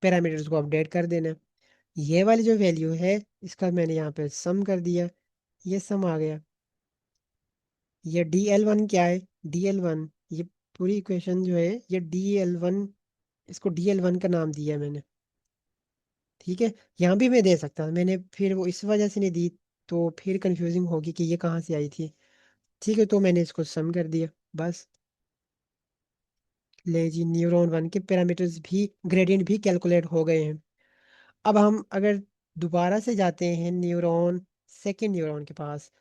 पैरामीटर्स को अपडेट कर देना। ये वाली जो वैल्यू है इसका मैंने यहाँ पे सम कर दिया, ये सम आ गया। ये DL1 क्या है, DL1, ये पूरी इक्वेशन जो है ये DL1, इसको DL1 का नाम दिया है मैंने। ठीक है, यहाँ भी मैं दे सकता मैंने, फिर वो इस वजह से नहीं दी तो फिर कंफ्यूजिंग होगी कि ये कहाँ से आई थी। ठीक है, तो मैंने इसको सम कर दिया बस। ले जी, न्यूरॉन 1 के पैरामीटर्स भी, ग्रेडियंट भी कैलकुलेट हो गए हैं। अब हम अगर दोबारा से जाते हैं सेकेंड न्यूरॉन के पास,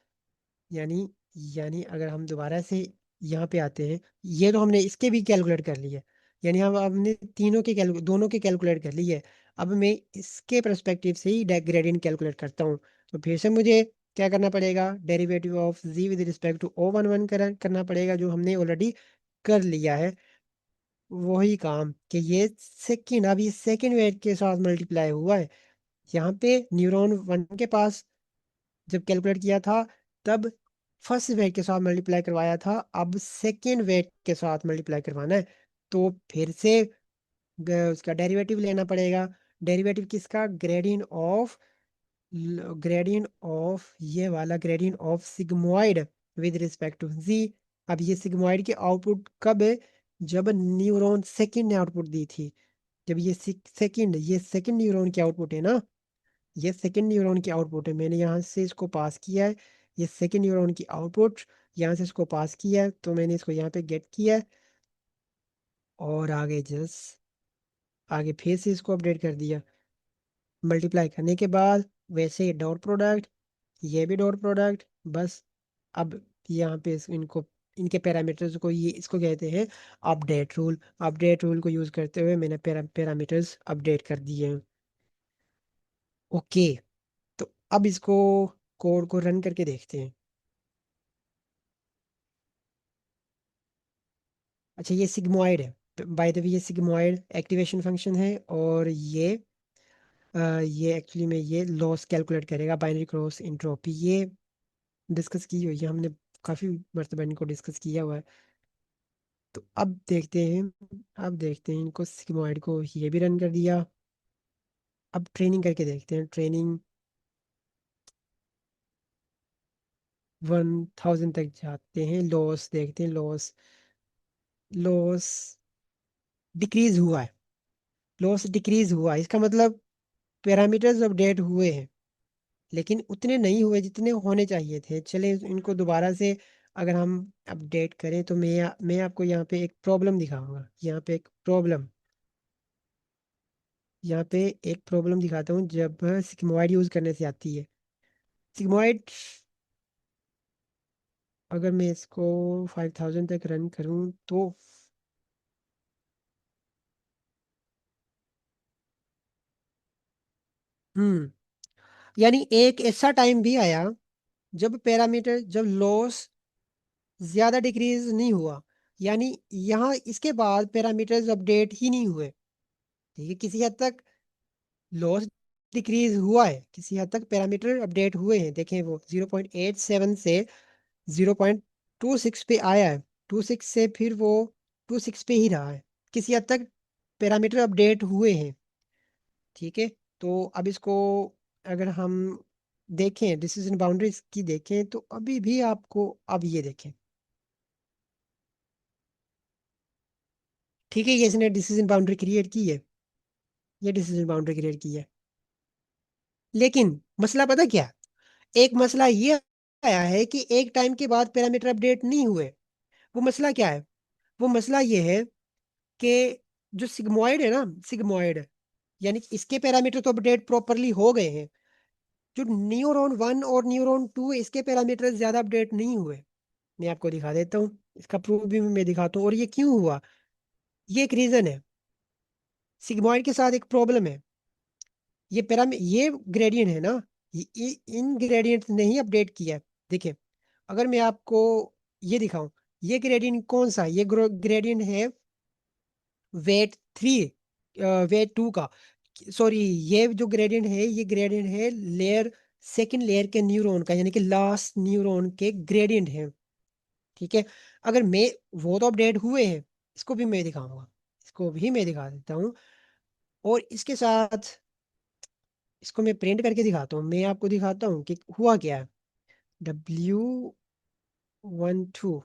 यानी यानी अगर हम दोबारा से यहाँ पे आते हैं, ये तो हमने इसके भी कैलकुलेट कर लिए। यानी हम हमने दोनों के कैलकुलेट कर लिए। अब मैं इसके परस्पेक्टिव से ही ग्रेडियंट कैलकुलेट करता हूँ। तो फिर से मुझे क्या करना पड़ेगा, derivative of G with respect to O11 करना पड़ेगा, जो हमने ऑलरेडी कर लिया है। वही काम कि ये सेकंड, अब ये सेकंड वेट के साथ मल्टीप्लाई हुआ है। यहाँ पे न्यूरॉन 1 के पास जब कैलकुलेट किया था तब फर्स्ट वेट के साथ मल्टीप्लाई करवाया था, अब सेकेंड वेट के साथ मल्टीप्लाई करवाना है। तो फिर से उसका डेरिवेटिव लेना पड़ेगा। डेरिवेटिव किसका, ग्रेडियंट ऑफ ये वाला gradient of sigmoid with respect to G. अब ये सिग्मोइड की आउटपुट कब है, जब न्यूरॉन सेकंड ने आउटपुट दी थी। जब ये सेकंड न्यूरॉन की आउटपुट है ना, ये सेकंड न्यूरॉन की आउटपुट है। मैंने यहाँ से इसको पास किया है, ये सेकंड न्यूरॉन की आउटपुट, यहाँ से इसको पास किया है, तो मैंने इसको यहाँ पे गेट किया है। और आगे फिर से इसको अपडेट कर दिया। मल्टीप्लाई करने के बाद वैसे ही डॉट प्रोडक्ट, ये भी डॉट प्रोडक्ट, बस। अब यहाँ पे इनको, इनके पैरामीटर्स को, ये इसको कहते हैं अपडेट रूल को यूज़ करते हुए मैंने पैरामीटर्स अपडेट कर दिए हैं। ओके, तो अब इसको कोड को रन करके देखते हैं। अच्छा, ये सिग्मोइड है, बाय द वे ये सिग्मोइड एक्टिवेशन फंक्शन है। और ये एक्चुअली में ये लॉस कैलकुलेट करेगा, बाइनरी क्रॉस एंट्रोपी, ये डिस्कस की हुई है हमने, काफ़ी मरतबा इनको डिस्कस किया हुआ है। तो अब देखते हैं इनको, सिग्मोइड को ये भी रन कर दिया। अब ट्रेनिंग करके देखते हैं, ट्रेनिंग 1000 तक जाते हैं, लॉस देखते हैं, लॉस डिक्रीज हुआ है। लॉस डिक्रीज हुआ है, इसका मतलब पैरामीटर्स अपडेट हुए हैं, लेकिन उतने नहीं हुए जितने होने चाहिए थे। चले इनको दोबारा से अगर हम अपडेट करें, तो मैं आपको यहाँ पे एक प्रॉब्लम दिखाता हूँ जब सिग्मोइड यूज़ करने से आती है। सिग्मोइड, अगर मैं इसको 5000 तक रन करूँ तो यानी एक ऐसा टाइम भी आया जब लॉस ज़्यादा डिक्रीज नहीं हुआ। यानी यहाँ इसके बाद पैरामीटर्स अपडेट ही नहीं हुए। ठीक है, किसी हद तक लॉस डिक्रीज हुआ है, किसी हद तक पैरामीटर अपडेट हुए हैं। देखें, वो 0.87 से 0.26 पे आया है, 26 से फिर वो 26 पे ही रहा है। किसी हद तक पैरामीटर अपडेट हुए हैं। ठीक है, तो अब इसको अगर हम देखें, डिसीजन बाउंड्रीज की देखें, तो अभी भी आपको, अब ये देखें। ठीक है, ये इसने डिसीजन बाउंड्री क्रिएट की है, ये डिसीजन बाउंड्री क्रिएट की है। लेकिन मसला पता क्या है? एक मसला ये आया है कि एक टाइम के बाद पैरामीटर अपडेट नहीं हुए। वो मसला क्या है? वो मसला ये है कि जो सिग्मॉइड है ना, सिग्मॉइड, यानी कि इसके पैरामीटर तो अपडेट प्रॉपरली हो गए हैं। जो न्यूरॉन 1 और न्यूरॉन 2 इसके पैरामीटर ज्यादा अपडेट नहीं हुए। मैं आपको दिखा देता हूँ, इसका प्रूफ भी मैं दिखाता हूँ। और ये क्यों हुआ? ये एक रीजन है। सिग्मॉइड के साथ एक प्रॉब्लम है। ये ग्रेडियंट है ना, इन ग्रेडियंट ने ही अपडेट किया है। देखिए, अगर मैं आपको ये दिखाऊं, ये ग्रेडियंट कौन सा है? ये ग्रेडियंट है वेट 3, वेट 2 का। सॉरी, ये जो ग्रेडियंट है, ये ग्रेडियंट है लेयर, सेकंड लेयर के न्यूरॉन का, यानी कि लास्ट न्यूरॉन के ग्रेडियंट है। ठीक है। अगर मैं, वो तो अपडेट हुए हैं, इसको भी मैं दिखाऊंगा, इसको भी मैं दिखा देता हूँ। और इसके साथ इसको मैं प्रिंट करके दिखाता हूँ, मैं आपको दिखाता हूँ कि हुआ क्या है। W12,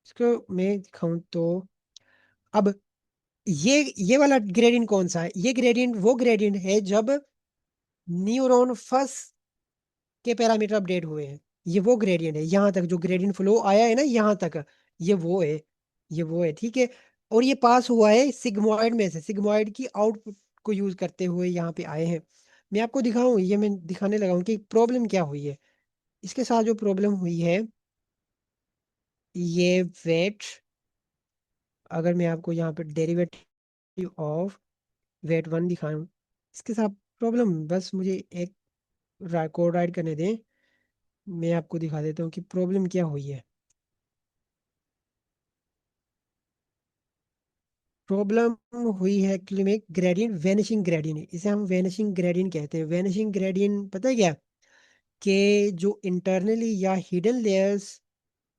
इसको मैं दिखाऊं तो, अब ये वाला ग्रेडियंट कौन सा है? ये ग्रेडियंट वो ग्रेडियंट है जब न्यूरॉन फर्स्ट के पैरामीटर अपडेट हुए हैं। ये वो ग्रेडियंट है, यहाँ तक जो ग्रेडियंट फ्लो आया है ना, यहाँ तक, ये वो है, ये वो है। ठीक है। और ये पास हुआ है सिग्मॉइड में से, सिग्मॉइड की आउटपुट को यूज करते हुए यहाँ पे आए हैं। मैं आपको दिखाऊं, ये मैं दिखाने लगा हूँ कि प्रॉब्लम क्या हुई है। इसके साथ जो प्रॉब्लम हुई है, ये वेट, अगर मैं आपको यहाँ पे डेरिवेटिव ऑफ वेट 1 दिखाऊं, इसके साथ प्रॉब्लम, बस मुझे एक कोड राइट करने दें, मैं आपको दिखा देता हूँ कि प्रॉब्लम क्या हुई है। प्रॉब्लम हुई है एक्चुअली में ग्रेडियंट, वेनिशिंग ग्रेडियंट, इसे हम वेनिशिंग ग्रेडियंट कहते हैं। वेनिशिंग ग्रेडियंट पता है क्या? कि जो इंटरनली या हिडन लेयर्स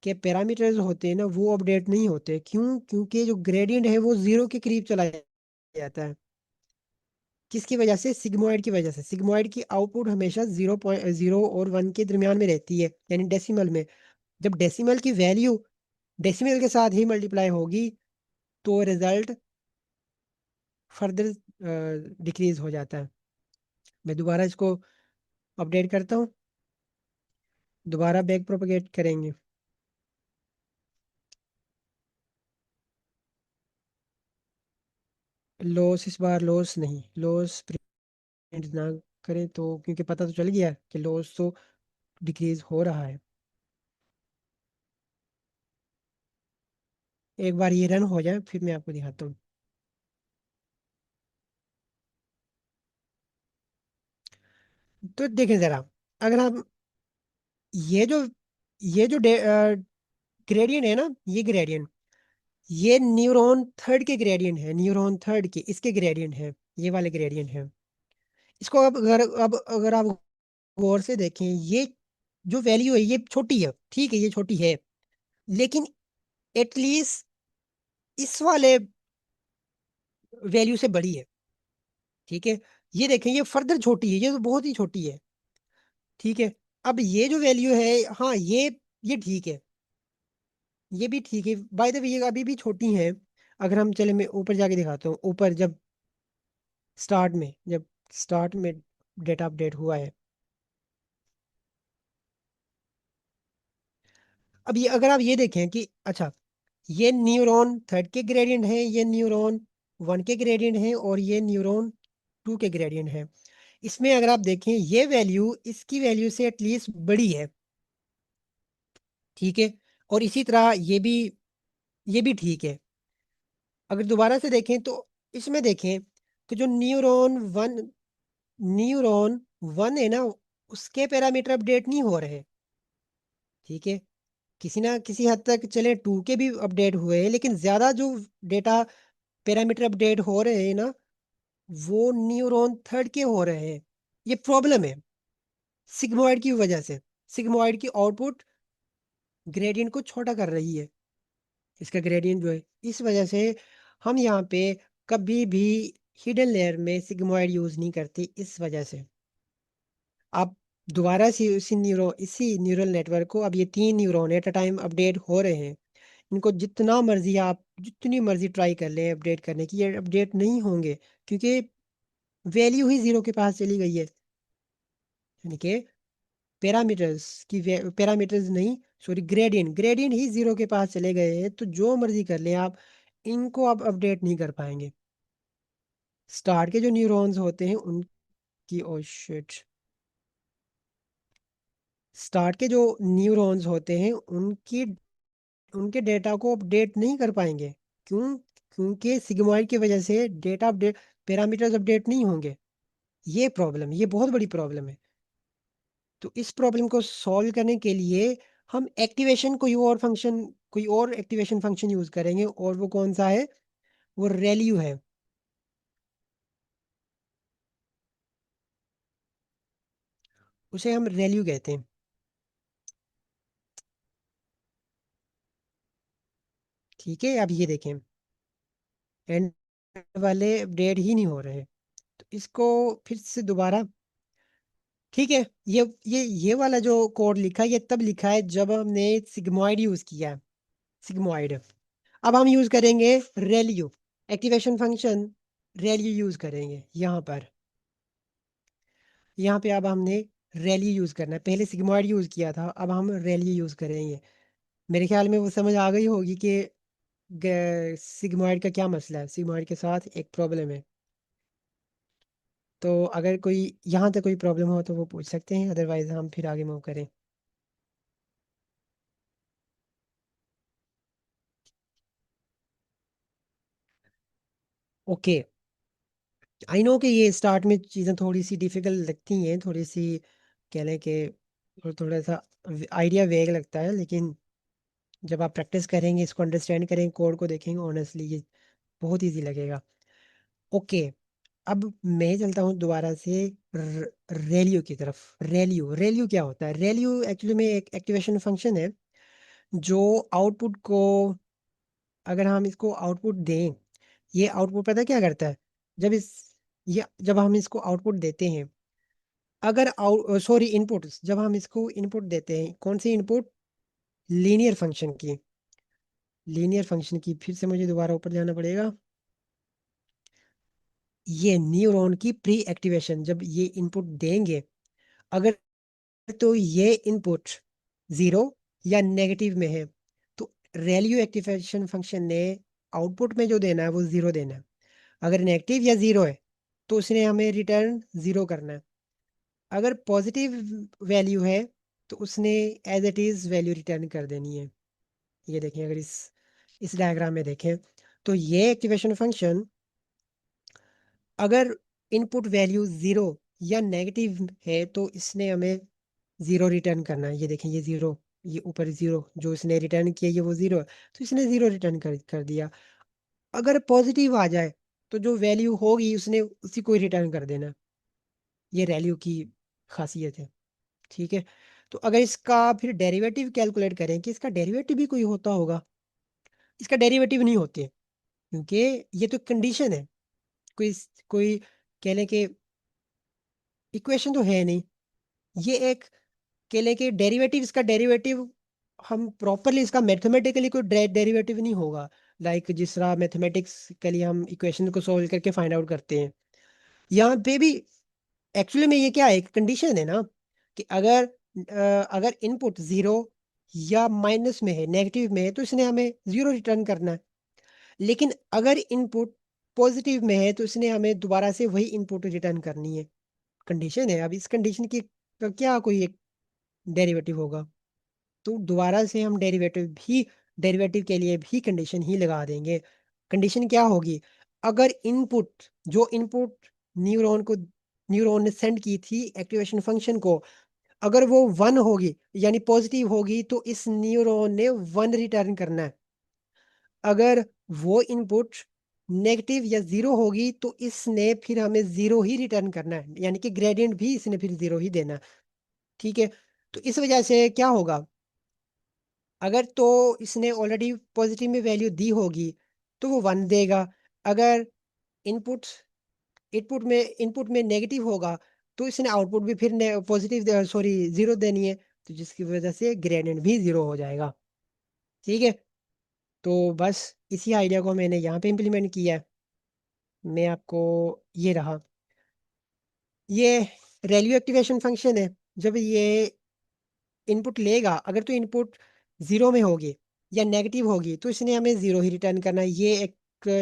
के पैरामीटर्स होते हैं ना, वो अपडेट नहीं होते। क्यों? क्योंकि जो ग्रेडियंट है वो जीरो के करीब चला जाता है। किसकी वजह से? सिग्मोइड की वजह से। सिग्मोइड की आउटपुट हमेशा 0.0 और 1 के दरमियान में रहती है, यानी डेसिमल में। जब डेसिमल की वैल्यू डेसिमल के साथ ही मल्टीप्लाई होगी, तो रिजल्ट फर्दर डिक्रीज हो जाता है। मैं दोबारा इसको अपडेट करता हूँ, दोबारा बैक प्रोपेगेट करेंगे। लॉस, इस बार लॉस नहीं, लॉस प्रिंट ना करें तो, क्योंकि पता तो चल गया कि लॉस तो डिक्रीज हो रहा है। एक बार ये रन हो जाए फिर मैं आपको दिखाता हूँ। तो देखें जरा, अगर हम ये जो ये जो ग्रेडियंट है ना, ये ग्रेडियंट, ये न्यूरॉन थर्ड के ग्रेडियंट है, न्यूरॉन थर्ड के, इसके ग्रेडियंट है, ये वाले ग्रेडियंट है। इसको अब अगर आप गौर से देखें, ये जो वैल्यू है ये छोटी है, ठीक है, ये छोटी है, लेकिन एटलीस्ट इस वाले वैल्यू से बड़ी है। ठीक है। ये देखें, ये फर्दर छोटी है, ये तो बहुत ही छोटी है। ठीक है। अब ये जो वैल्यू है, हाँ, ये ठीक है, ये भी ठीक है। बाय द वे ये अभी भी छोटी है। अगर हम चले, मैं ऊपर जाके दिखाता हूँ, ऊपर जब स्टार्ट में डेटा अपडेट हुआ है। अब ये अगर आप ये देखें कि अच्छा, ये न्यूरॉन थर्ड के ग्रेडियंट है, ये न्यूरॉन 1 के ग्रेडियंट है, और ये न्यूरॉन 2 के ग्रेडियंट है। इसमें अगर आप देखें, ये वैल्यू इसकी वैल्यू से एटलीस्ट बड़ी है। ठीक है। और इसी तरह ये भी ठीक है। अगर दोबारा से देखें तो इसमें देखें कि जो न्यूरॉन 1 है ना, उसके पैरामीटर अपडेट नहीं हो रहे। ठीक है। किसी ना किसी हद तक चले 2 के भी अपडेट हुए हैं, लेकिन ज्यादा जो डेटा पैरामीटर अपडेट हो रहे हैं ना, वो न्यूरॉन थर्ड के हो रहे हैं। ये प्रॉब्लम है सिग्मोइड की वजह से। सिग्मोइड की आउटपुट ग्रेडियंट को छोटा कर रही है, इसका ग्रेडियंट जो है, इस वजह से हम यहाँ पे कभी भी हिडन लेयर में सिग्मोइड यूज नहीं करते, इस वजह से। आप दोबारा से इसी न्यूरल नेटवर्क को, अब ये 3 neuron at a time update हो रहे हैं, इनको जितना मर्जी आप जितनी मर्जी ट्राई कर लें अपडेट करने की, ये अपडेट नहीं होंगे, क्योंकि वैल्यू ही जीरो के पास चली गई है। यानी कि पैरामीटर्स की पैरामीटर्स नहीं, सॉरी, ग्रेडियंट ग्रेडियंट ही जीरो के पास चले गए हैं, तो जो मर्जी कर लें आप, इनको आप अपडेट नहीं कर पाएंगे। स्टार्ट के जो न्यूरॉन्स होते हैं उनकी, ओ शिट, स्टार्ट के जो न्यूरॉन्स होते हैं उनकी, उनके डेटा को अपडेट नहीं कर पाएंगे। क्यों? क्योंकि सिग्मॉइड की वजह से डेटा अपडेट, पैरामीटर्स अपडेट नहीं होंगे। ये प्रॉब्लम, ये बहुत बड़ी प्रॉब्लम है। तो इस प्रॉब्लम को सॉल्व करने के लिए हम एक्टिवेशन, कोई और एक्टिवेशन फंक्शन यूज करेंगे, और वो कौन सा है? वो रेल्यू है। उसे हम रेल्यू कहते हैं। ठीक है, अब ये देखें, एंड वाले अपडेट ही नहीं हो रहे, तो इसको फिर से दोबारा, ठीक है, ये वाला जो कोड लिखा है, ये तब लिखा है जब हमने सिग्मॉइड यूज किया है, सिग्मॉइड। अब हम यूज करेंगे ReLU, activation function ReLU use करेंगे यहाँ पर। यहाँ पे अब हमने रेल्यू यूज करना है, पहले सिग्मॉइड यूज किया था, अब हम रेल्यू यूज करेंगे। मेरे ख्याल में वो समझ आ गई होगी कि सिग्मॉइड का क्या मसला है, सिग्मॉइड के साथ एक प्रॉब्लम है। तो अगर कोई यहाँ तक कोई प्रॉब्लम हो तो वो पूछ सकते हैं, अदरवाइज हम फिर आगे मूव करें। ओके, आई नो कि ये स्टार्ट में चीज़ें थोड़ी सी डिफिकल्ट लगती हैं, थोड़ी सी कह लें कि थोड़ा सा आइडिया वेग लगता है, लेकिन जब आप प्रैक्टिस करेंगे, इसको अंडरस्टैंड करेंगे, कोड को देखेंगे ऑनेस्टली, ये बहुत इजी लगेगा। ओके, अब मैं चलता हूँ दोबारा से रेलियो की तरफ। रेलियो, रेलियो क्या होता है? रेलियो एक्चुअली में एक एक्टिवेशन फंक्शन है जो आउटपुट को, अगर हम इसको आउटपुट दें, ये आउटपुट पता है क्या करता है? जब इस ये जब हम इसको आउटपुट देते हैं, अगर आउट सॉरी इनपुट, जब हम इसको इनपुट देते हैं, कौन सी इनपुट? लीनियर फंक्शन की, लीनियर फंक्शन की, फिर से मुझे दोबारा ऊपर जाना पड़ेगा। ये न्यूरॉन की प्री एक्टिवेशन, जब ये इनपुट देंगे, अगर तो ये इनपुट जीरो या नेगेटिव में है, तो रेलियो एक्टिवेशन फंक्शन ने आउटपुट में जो देना है वो जीरो देना है। अगर नेगेटिव या जीरो है तो उसने हमें रिटर्न जीरो करना है। अगर पॉजिटिव वैल्यू है तो उसने as it is value return कर देनी है। ये देखें, अगर इस डायग्राम में देखें, तो ये एक्टिवेशन फंक्शन, अगर इनपुट वैल्यू जीरो या नेगेटिव है तो इसने हमें जीरो रिटर्न करना है। ये देखें, ये जीरो, ये ऊपर जीरो जो इसने रिटर्न किया, ये वो जीरो है, तो इसने जीरो रिटर्न कर दिया। अगर पॉजिटिव आ जाए तो जो वैल्यू होगी उसने उसी को रिटर्न कर देना। ये वैल्यू की खासियत है। ठीक है, तो अगर इसका फिर डेरिवेटिव कैलकुलेट करें कि इसका डेरिवेटिव भी कोई होता होगा, इसका डेरिवेटिव नहीं होते, क्योंकि ये तो कंडीशन है, कोई कोई कह लें कि इक्वेशन तो है नहीं। ये एक कह लें कि डेरिवेटिव, इसका डेरिवेटिव हम प्रॉपरली, इसका मैथमेटिकली कोई डेरिवेटिव नहीं होगा। लाइक जिस तरह मैथमेटिक्स के लिए हम इक्वेशन को सोल्व करके फाइंड आउट करते हैं, यहाँ पे भी एक्चुअली में ये क्या है, एक कंडीशन है ना, कि अगर इनपुट जीरो या माइनस में है, नेगेटिव में है, तो इसने हमें जीरो रिटर्न करना है। लेकिन अगर इनपुट पॉजिटिव में है तो इसने हमें दोबारा से वही इनपुट रिटर्न करनी है। कंडीशन है, अब इस कंडीशन की का क्या कोई एक डेरिवेटिव होगा, तो दोबारा से हम डेरिवेटिव के लिए भी कंडीशन ही लगा देंगे। कंडीशन क्या होगी? अगर इनपुट न्यूरॉन को न्यूरॉन ने सेंड की थी एक्टिवेशन फंक्शन को, अगर वो वन होगी यानी पॉजिटिव होगी, तो इस न्यूरॉन ने वन रिटर्न करना है। अगर वो इनपुट नेगेटिव या जीरो होगी तो इसने फिर हमें जीरो ही रिटर्न करना है, यानी कि ग्रेडियंट भी इसने फिर जीरो ही देना है। ठीक है, तो इस वजह से क्या होगा, अगर तो इसने ऑलरेडी पॉजिटिव में वैल्यू दी होगी तो वो वन देगा। अगर इनपुट इनपुट में नेगेटिव होगा तो इसने आउटपुट भी फिर पॉजिटिव, सॉरी, जीरो देनी है, तो जिसकी वजह से ग्रेडियंट भी जीरो हो जाएगा। ठीक है, तो बस इसी आइडिया को मैंने यहाँ पे इम्प्लीमेंट किया है। मैं आपको, ये रहा, ये रेलियो एक्टिवेशन फंक्शन है। जब ये इनपुट लेगा, अगर तो इनपुट जीरो में होगी या नेगेटिव होगी तो इसने हमें जीरो ही रिटर्न करना है। ये एक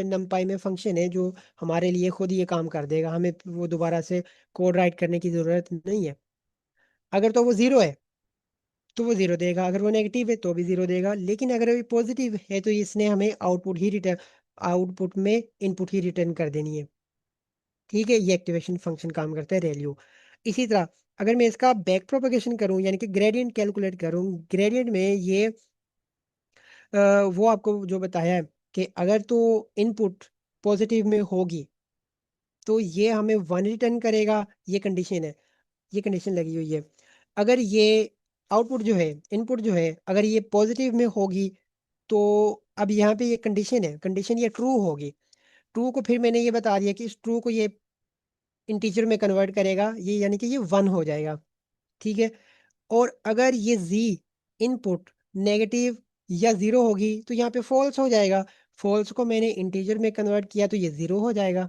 नमपाई में फंक्शन है जो हमारे लिए खुद ये काम कर देगा, हमें वो दोबारा से कोड राइट करने की जरूरत नहीं है। अगर तो वो जीरो है तो वो जीरो देगा, अगर वो नेगेटिव है तो भी जीरो देगा, लेकिन अगर वो पॉजिटिव है तो इसने हमें आउटपुट में इनपुट ही रिटर्न कर देनी है। ठीक है, ये एक्टिवेशन फंक्शन काम करता है रैलियो। इसी तरह अगर मैं इसका बैक प्रोपगेशन करूं यानी कि ग्रेडियंट कैलकुलेट करूं, ग्रेडियंट में ये वो आपको जो बताया है कि अगर तो इनपुट पॉजिटिव में होगी तो ये हमें वन रिटर्न करेगा, ये कंडीशन है, ये कंडीशन लगी हुई है। अगर ये आउटपुट जो है, इनपुट जो है, अगर ये पॉजिटिव में होगी तो अब यहाँ पे ये कंडीशन है, कंडीशन ये ट्रू होगी। ट्रू को फिर मैंने ये बता दिया कि इस ट्रू को ये इंटीजर में कन्वर्ट करेगा, ये यानी कि ये वन हो जाएगा। ठीक है, और अगर ये जी इनपुट नेगेटिव या जीरो होगी तो यहाँ पे फॉल्स हो जाएगा। फॉल्स को मैंने इंटीजर में कन्वर्ट किया तो ये जीरो हो जाएगा।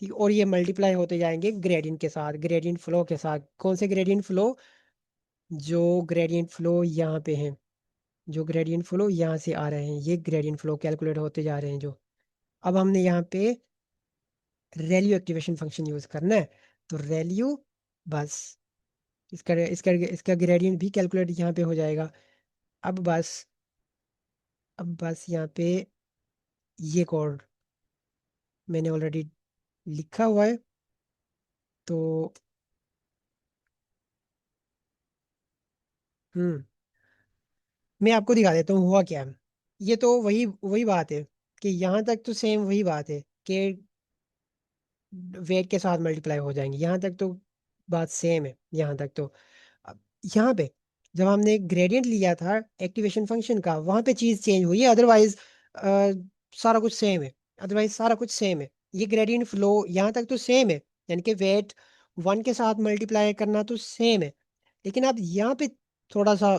ठीक, और ये मल्टीप्लाई होते जाएंगे ग्रेडियंट के साथ, ग्रेडियंट फ्लो के साथ। कौन से ग्रेडियंट फ्लो? जो ग्रेडियंट फ्लो यहाँ पे हैं, जो ग्रेडियंट फ्लो यहाँ से आ रहे हैं, ये ग्रेडियंट फ्लो कैलकुलेट होते जा रहे हैं जो। अब हमने यहाँ पे रैलियो एक्टिवेशन फंक्शन यूज करना है, तो रैलियो बस इसका इसका इसका ग्रेडियंट भी कैलकुलेट यहाँ पे हो जाएगा। अब बस, अब बस यहाँ पे ये कोड मैंने ऑलरेडी लिखा हुआ है, तो हम्म मैं आपको दिखा देता हूँ हुआ क्या है। ये तो वही वही बात है कि यहाँ तक तो सेम वही बात है कि वेट के साथ मल्टीप्लाई हो जाएंगे, यहाँ तक तो बात सेम है यहाँ तक तो। अब यहाँ पे जब हमने ग्रेडियंट लिया था एक्टिवेशन फंक्शन का, वहां पे चीज चेंज हुई है, अदरवाइज सारा कुछ सेम है, अदरवाइज सारा कुछ सेम है। ये ग्रेडियंट फ्लो यहाँ तक तो सेम है, यानी कि वेट वन के साथ मल्टीप्लाई करना तो सेम है। लेकिन अब यहाँ पे थोड़ा सा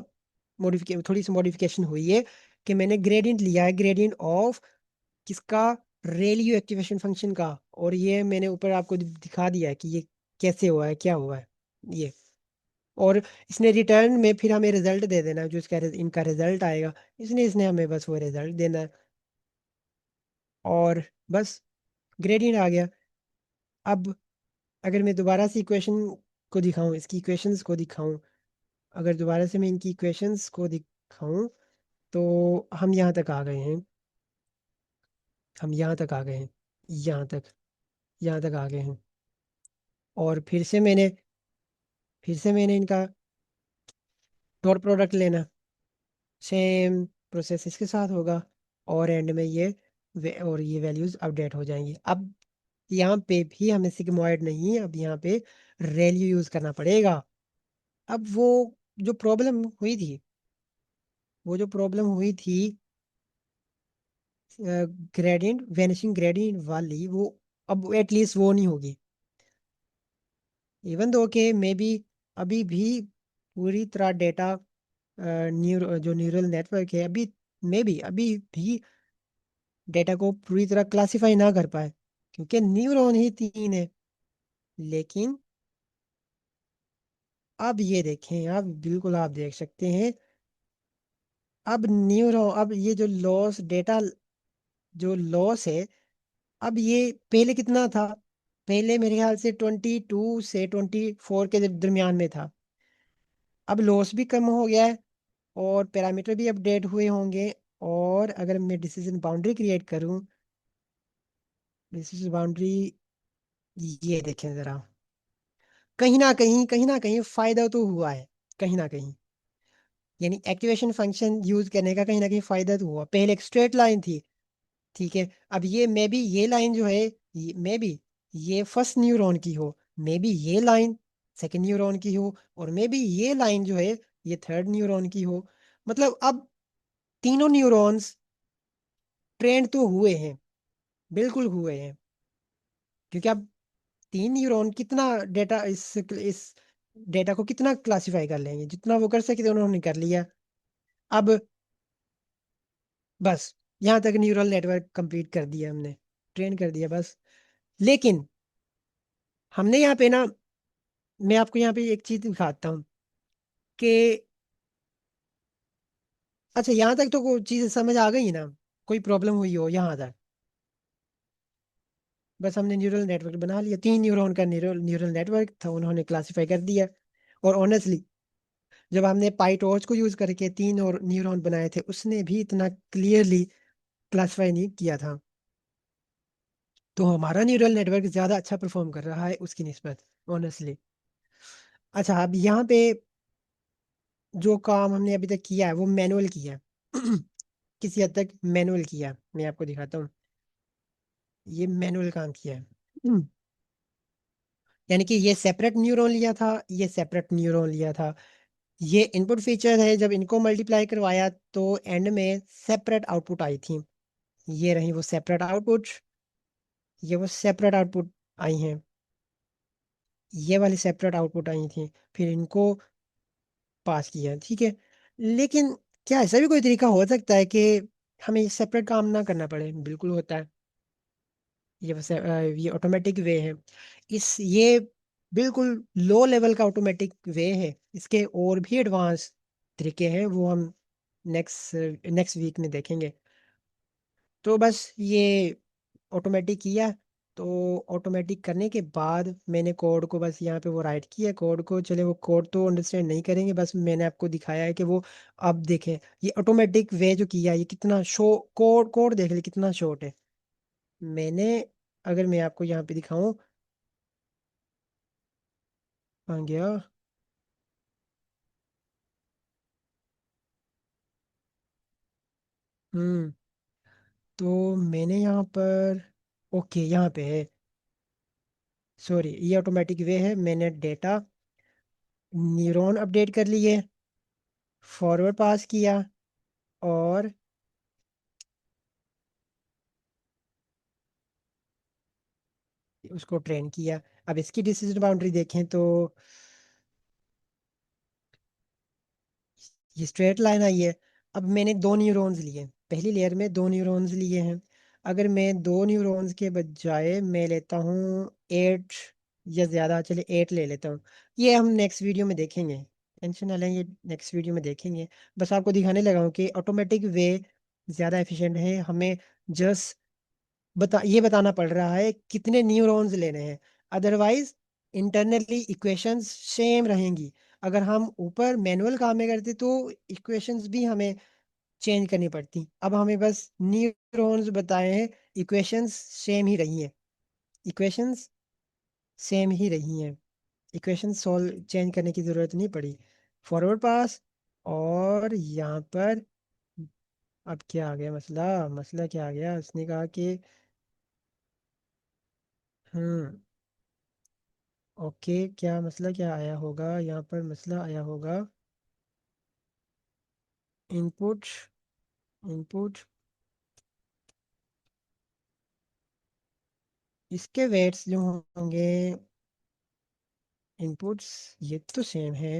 थोड़ी सी मॉडिफिकेशन हुई है कि मैंने ग्रेडियंट लिया है, ग्रेडियंट ऑफ किसका? रेलियो एक्टिवेशन फंक्शन का। और ये मैंने ऊपर आपको दिखा दिया है कि ये कैसे हुआ है, क्या हुआ है ये। और इसने रिटर्न में फिर हमें रिजल्ट दे देना है, जो इसका इनका रिजल्ट आएगा, इसने इसने हमें बस वो रिजल्ट देना है। और बस ग्रेडियंट आ गया। अब अगर मैं दोबारा से इक्वेशन को दिखाऊं, इसकी इक्वेशंस को दिखाऊं, अगर दोबारा से मैं इनकी इक्वेशंस को दिखाऊं, तो हम यहाँ तक आ गए हैं, हम यहाँ तक आ गए हैं, यहाँ तक, यहाँ तक आ गए हैं। और फिर से मैंने इनका डॉट प्रोडक्ट लेना, सेम प्रोसेस इसके साथ होगा, और एंड में और ये वैल्यूज अपडेट हो जाएंगी। अब यहाँ पे भी हमें सिग्मॉइड नहीं, अब यहाँ पे रैलियो यूज करना पड़ेगा। अब वो जो प्रॉब्लम हुई थी, वो जो प्रॉब्लम हुई थी ग्रेडियंट वैनिशिंग ग्रेडियंट वाली, वो अब एटलीस्ट वो नहीं होगी। इवन दो के मे बी अभी भी पूरी तरह डेटा जो न्यूरल नेटवर्क है अभी मे बी अभी भी डेटा को पूरी तरह क्लासिफाई ना कर पाए, क्योंकि न्यूरॉन ही तीन है। लेकिन अब ये देखें, अब बिल्कुल आप देख सकते हैं, अब न्यूरॉन, अब ये जो लॉस डेटा, जो लॉस है, अब ये पहले कितना था? पहले मेरे ख्याल से 22 से 24 के दरमियान में था। अब लॉस भी कम हो गया है और पैरामीटर भी अपडेट हुए होंगे। और अगर मैं डिसीजन बाउंड्री क्रिएट करूं, डिसीजन बाउंड्री, ये देखें जरा, कहीं ना कहीं फायदा तो हुआ है, कहीं ना कहीं, यानी एक्टिवेशन फंक्शन यूज करने का कहीं ना कहीं फायदा तो हुआ। पहले एक स्ट्रेट लाइन थी, ठीक है, अब ये मे बी ये लाइन जो है, मे बी ये फर्स्ट न्यूरॉन की हो, मे बी ये लाइन सेकंड न्यूरॉन की हो, और मे बी ये लाइन जो है ये थर्ड न्यूरॉन की हो। मतलब अब तीनों न्यूरॉन्स ट्रेंड तो हुए हैं, बिल्कुल हुए हैं, क्योंकि अब तीन न्यूरॉन कितना डेटा इस डेटा को कितना क्लासिफाई कर लेंगे, जितना वो कर सके थे उन्होंने कर लिया। अब बस यहाँ तक न्यूरल नेटवर्क कंप्लीट कर दिया हमने, ट्रेन कर दिया बस। लेकिन हमने यहाँ पे ना, मैं आपको यहाँ पे एक चीज दिखाता हूँ कि अच्छा, यहाँ तक तो कोई चीज़ समझ आ गई ना? कोई प्रॉब्लम हुई हो यहाँ तक? बस हमने न्यूरल नेटवर्क बना लिया, 3 न्यूरॉन का न्यूरल न्यूरल नेटवर्क था, उन्होंने क्लासिफाई कर दिया। और ऑनेस्टली, जब हमने पाई टॉर्च को यूज करके 3 और न्यूरॉन बनाए थे, उसने भी इतना क्लियरली क्लासिफाई नहीं किया था। तो हमारा न्यूरल नेटवर्क ज्यादा अच्छा परफॉर्म कर रहा है उसकी निस्बत, ऑनेस्टली। अच्छा, अब यहाँ पे जो काम हमने अभी तक किया है वो मैनुअल किया है। किसी हद तक मैनुअल किया है, मैं आपको दिखाता हूँ। ये मैनुअल काम किया है। यानी कि ये सेपरेट न्यूरॉन लिया था, ये सेपरेट न्यूरॉन लिया था। ये इनपुट फीचर है, जब इनको मल्टीप्लाई करवाया तो एंड में सेपरेट आउटपुट आई थी। ये रही वो सेपरेट आउटपुट, ये वो सेपरेट आउटपुट आई हैं, ये वाली सेपरेट आउटपुट आई थी। फिर इनको पास किया, ठीक है। लेकिन क्या ऐसा भी कोई तरीका हो सकता है कि हमें सेपरेट काम ना करना पड़े? बिल्कुल होता है। ये वैसे ये ऑटोमेटिक वे है। ये बिल्कुल लो लेवल का ऑटोमेटिक वे है। इसके और भी एडवांस तरीके हैं, वो हम नेक्स्ट नेक्स्ट वीक में देखेंगे। तो बस ये ऑटोमेटिक किया। तो ऑटोमेटिक करने के बाद मैंने कोड को बस यहाँ पे वो राइट किया कोड को। चले, वो कोड तो अंडरस्टैंड नहीं करेंगे, बस मैंने आपको दिखाया है कि वो। अब देखें, ये ऑटोमेटिक वे जो किया, ये कितना शो, कोड कोड देख ले कितना शॉर्ट है। मैंने, अगर मैं आपको यहाँ पे दिखाऊं, आ गया। हम्म तो मैंने यहाँ पर, ओके यहाँ पे है। सॉरी, ये ऑटोमेटिक वे है। मैंने डेटा न्यूरॉन अपडेट कर लिए, फॉरवर्ड पास किया, और उसको ट्रेन किया। अब इसकी डिसीजन बाउंड्री देखें तो ये स्ट्रेट लाइन आई है। अब मैंने 2 न्यूरॉन्स लिए, पहली लेयर में 2 न्यूरॉन्स लिए हैं। अगर मैं 2 न्यूरॉन्स के बजाय मैं लेता हूँ 8 या ज़्यादा, चले 8 ले लेता हूँ। ये हम नेक्स्ट वीडियो में देखेंगे, टेंशन ना लें, ये नेक्स्ट वीडियो में देखेंगे। बस आपको दिखाने लगा हूँ कि ऑटोमेटिक वे ज़्यादा एफिशिएंट है। हमें जस्ट ये बताना पड़ रहा है कितने न्यूरॉन्स लेने हैं। अदरवाइज इंटरनली इक्वेशंस सेम रहेंगी। अगर हम ऊपर मैनुअल काम में करते तो इक्वेशंस भी हमें चेंज करनी पड़ती। अब हमें बस न्यूरॉन्स बताए हैं, इक्वेशंस सेम ही रही हैं। इक्वेशंस सेम ही रही हैं। इक्वेशन सॉल्व चेंज करने की ज़रूरत नहीं पड़ी। फॉरवर्ड पास, और यहाँ पर अब क्या आ गया मसला? मसला क्या आ गया? उसने कहा कि हम्म ओके, क्या मसला क्या आया होगा यहाँ पर? मसला आया होगा इनपुट, इनपुट, इसके वेट्स जो होंगे, इनपुट्स ये तो सेम है।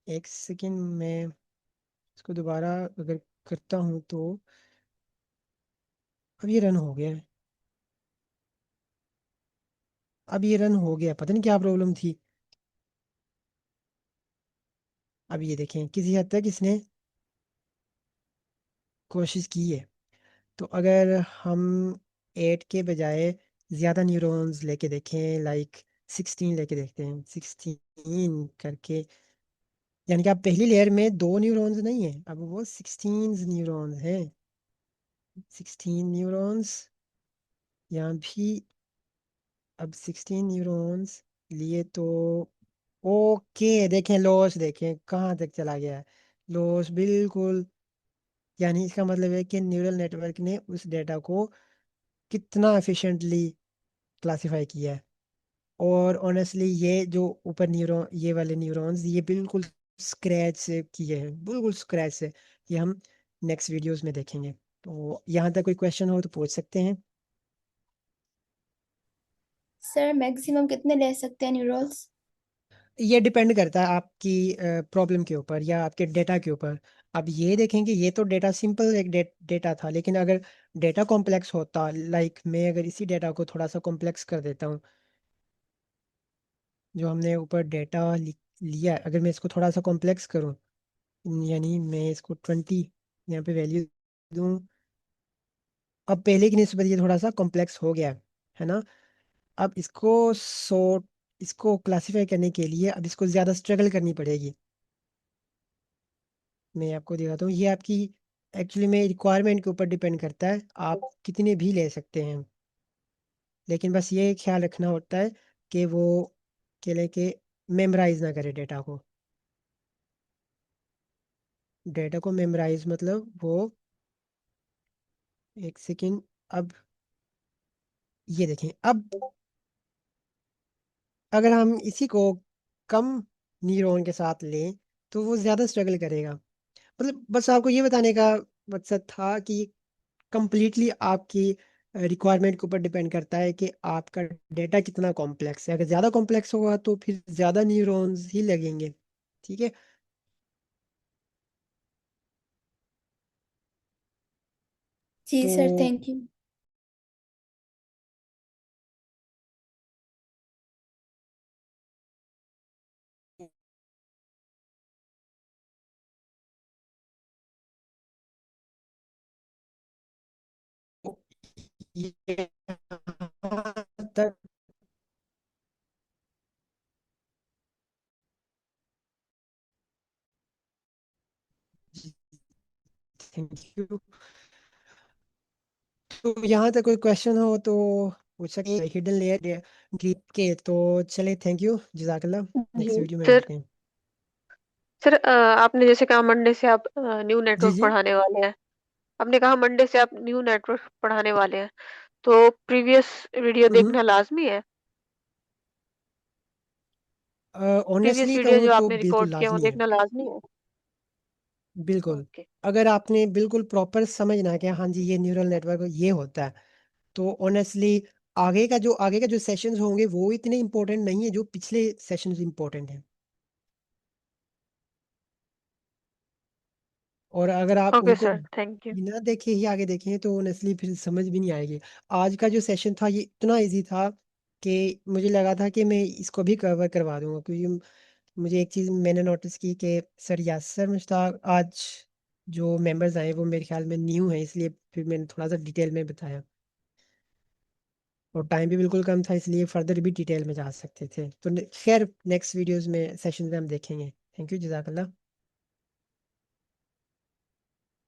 एक सेकंड में इसको दोबारा अगर करता हूँ तो अब ये रन हो गया है। अब ये रन हो गया, पता नहीं क्या प्रॉब्लम थी। अब ये देखें, किसी हद तक इसने कोशिश की है। तो अगर हम 8 के बजाय ज़्यादा न्यूरॉन्स लेके देखें, लाइक 16 लेके देखते हैं, 16 करके, यानी कि आप पहली लेयर में 2 न्यूरॉन्स नहीं है, अब वो 16 न्यूरॉन्स हैं। 16 न्यूरॉन्स यहाँ भी। अब 16 न्यूरॉन्स लिए तो ओके, देखें लॉस, देखें कहाँ तक चला गया है। लॉस बिल्कुल, यानी इसका मतलब है कि न्यूरल नेटवर्क ने उस डेटा को कितना एफिशिएंटली क्लासिफाई किया है। और ऑनेस्टली ये जो ऊपर न्यूरॉन, ये वाले न्यूरॉन्स, ये बिल्कुल स्क्रैच से किए हैं, बिल्कुल स्क्रैच से। ये हम नेक्स्ट वीडियोस में देखेंगे। तो यहाँ तक कोई क्वेश्चन हो तो पूछ सकते हैं। सर मैक्सिमम कितने ले सकते हैं न्यूरॉन्स? ये डिपेंड करता है आपकी प्रॉब्लम के ऊपर या आपके डेटा के ऊपर। अब ये देखेंगे, ये तो डेटा सिंपल एक डेटा था, लेकिन अगर डेटा कॉम्प्लेक्स होता, लाइक मैं अगर इसी डेटा को थोड़ा सा कॉम्प्लेक्स कर देता हूँ, जो हमने ऊपर डेटा लिया है, अगर मैं इसको थोड़ा सा कॉम्प्लेक्स करूँ, यानी मैं इसको 20 यहाँ पे वैल्यू दूँ। अब पहले की निस्बत ये थोड़ा सा कॉम्प्लेक्स हो गया है ना। अब इसको सॉर्ट, इसको क्लासीफाई करने के लिए अब इसको ज़्यादा स्ट्रगल करनी पड़ेगी। मैं आपको दिखाता हूँ, ये आपकी एक्चुअली में रिक्वायरमेंट के ऊपर डिपेंड करता है, आप कितने भी ले सकते हैं। लेकिन बस ये ख्याल रखना होता है कि वो के लिए के मेमोराइज ना करे डेटा को। डेटा को मेमोराइज मतलब वो, एक सेकेंड। अब ये देखें, अब अगर हम इसी को कम न्यूरॉन के साथ लें तो वो ज़्यादा स्ट्रगल करेगा। मतलब बस आपको ये बताने का मकसद था कि कंप्लीटली आपकी रिक्वायरमेंट के ऊपर डिपेंड करता है कि आपका डेटा कितना कॉम्प्लेक्स है। अगर ज़्यादा कॉम्प्लेक्स होगा तो फिर ज़्यादा न्यूरॉन्स ही लगेंगे। ठीक है। जी तो सर, थैंक यू। ये तक, थैंक यू। तो यहाँ तक कोई क्वेश्चन हो तो पूछ सकते हैं हिडन लेयर डीप के। तो चले, थैंक यू, जजाकल्ला। जी नेक्स्ट वीडियो में सर। मिलते हैं। सर आपने जैसे कहा मंडे से आप न्यू जी नेटवर्क जी। पढ़ाने वाले हैं। आपने कहा मंडे से आप न्यू नेटवर्क पढ़ाने वाले हैं, तो प्रीवियस वीडियो देखना लाजमी है। प्रीवियस ऑनेस्टली वीडियो कहूँ जो तो आपने बिल्कुल रिकॉर्ड किया वो लाजमी है। देखना लाजमी है। बिल्कुल। ओके। अगर आपने बिल्कुल प्रॉपर समझना है कि हाँ जी ये न्यूरल नेटवर्क ये होता है, तो ऑनेस्टली आगे का जो सेशंस होंगे वो इतने इंपॉर्टेंट नहीं है जो पिछले सेशंस इंपॉर्टेंट हैं। और अगर आप ओके उनको सर, थैंक यू। बिना देखे ही आगे देखें तो ऑनेस्टली फिर समझ भी नहीं आएगी। आज का जो सेशन था ये इतना इजी था कि मुझे लगा था कि मैं इसको भी कवर करवा दूंगा, क्योंकि मुझे एक चीज़ मैंने नोटिस की कि सर यासर मुश्ताक आज जो मेंबर्स आए वो मेरे ख्याल में न्यू है, इसलिए फिर मैंने थोड़ा सा डिटेल में बताया। और टाइम भी बिल्कुल कम था, इसलिए फर्दर भी डिटेल में जा सकते थे। तो खैर नेक्स्ट वीडियोस में सेशन में हम देखेंगे। थैंक यू, जजाकल्ला।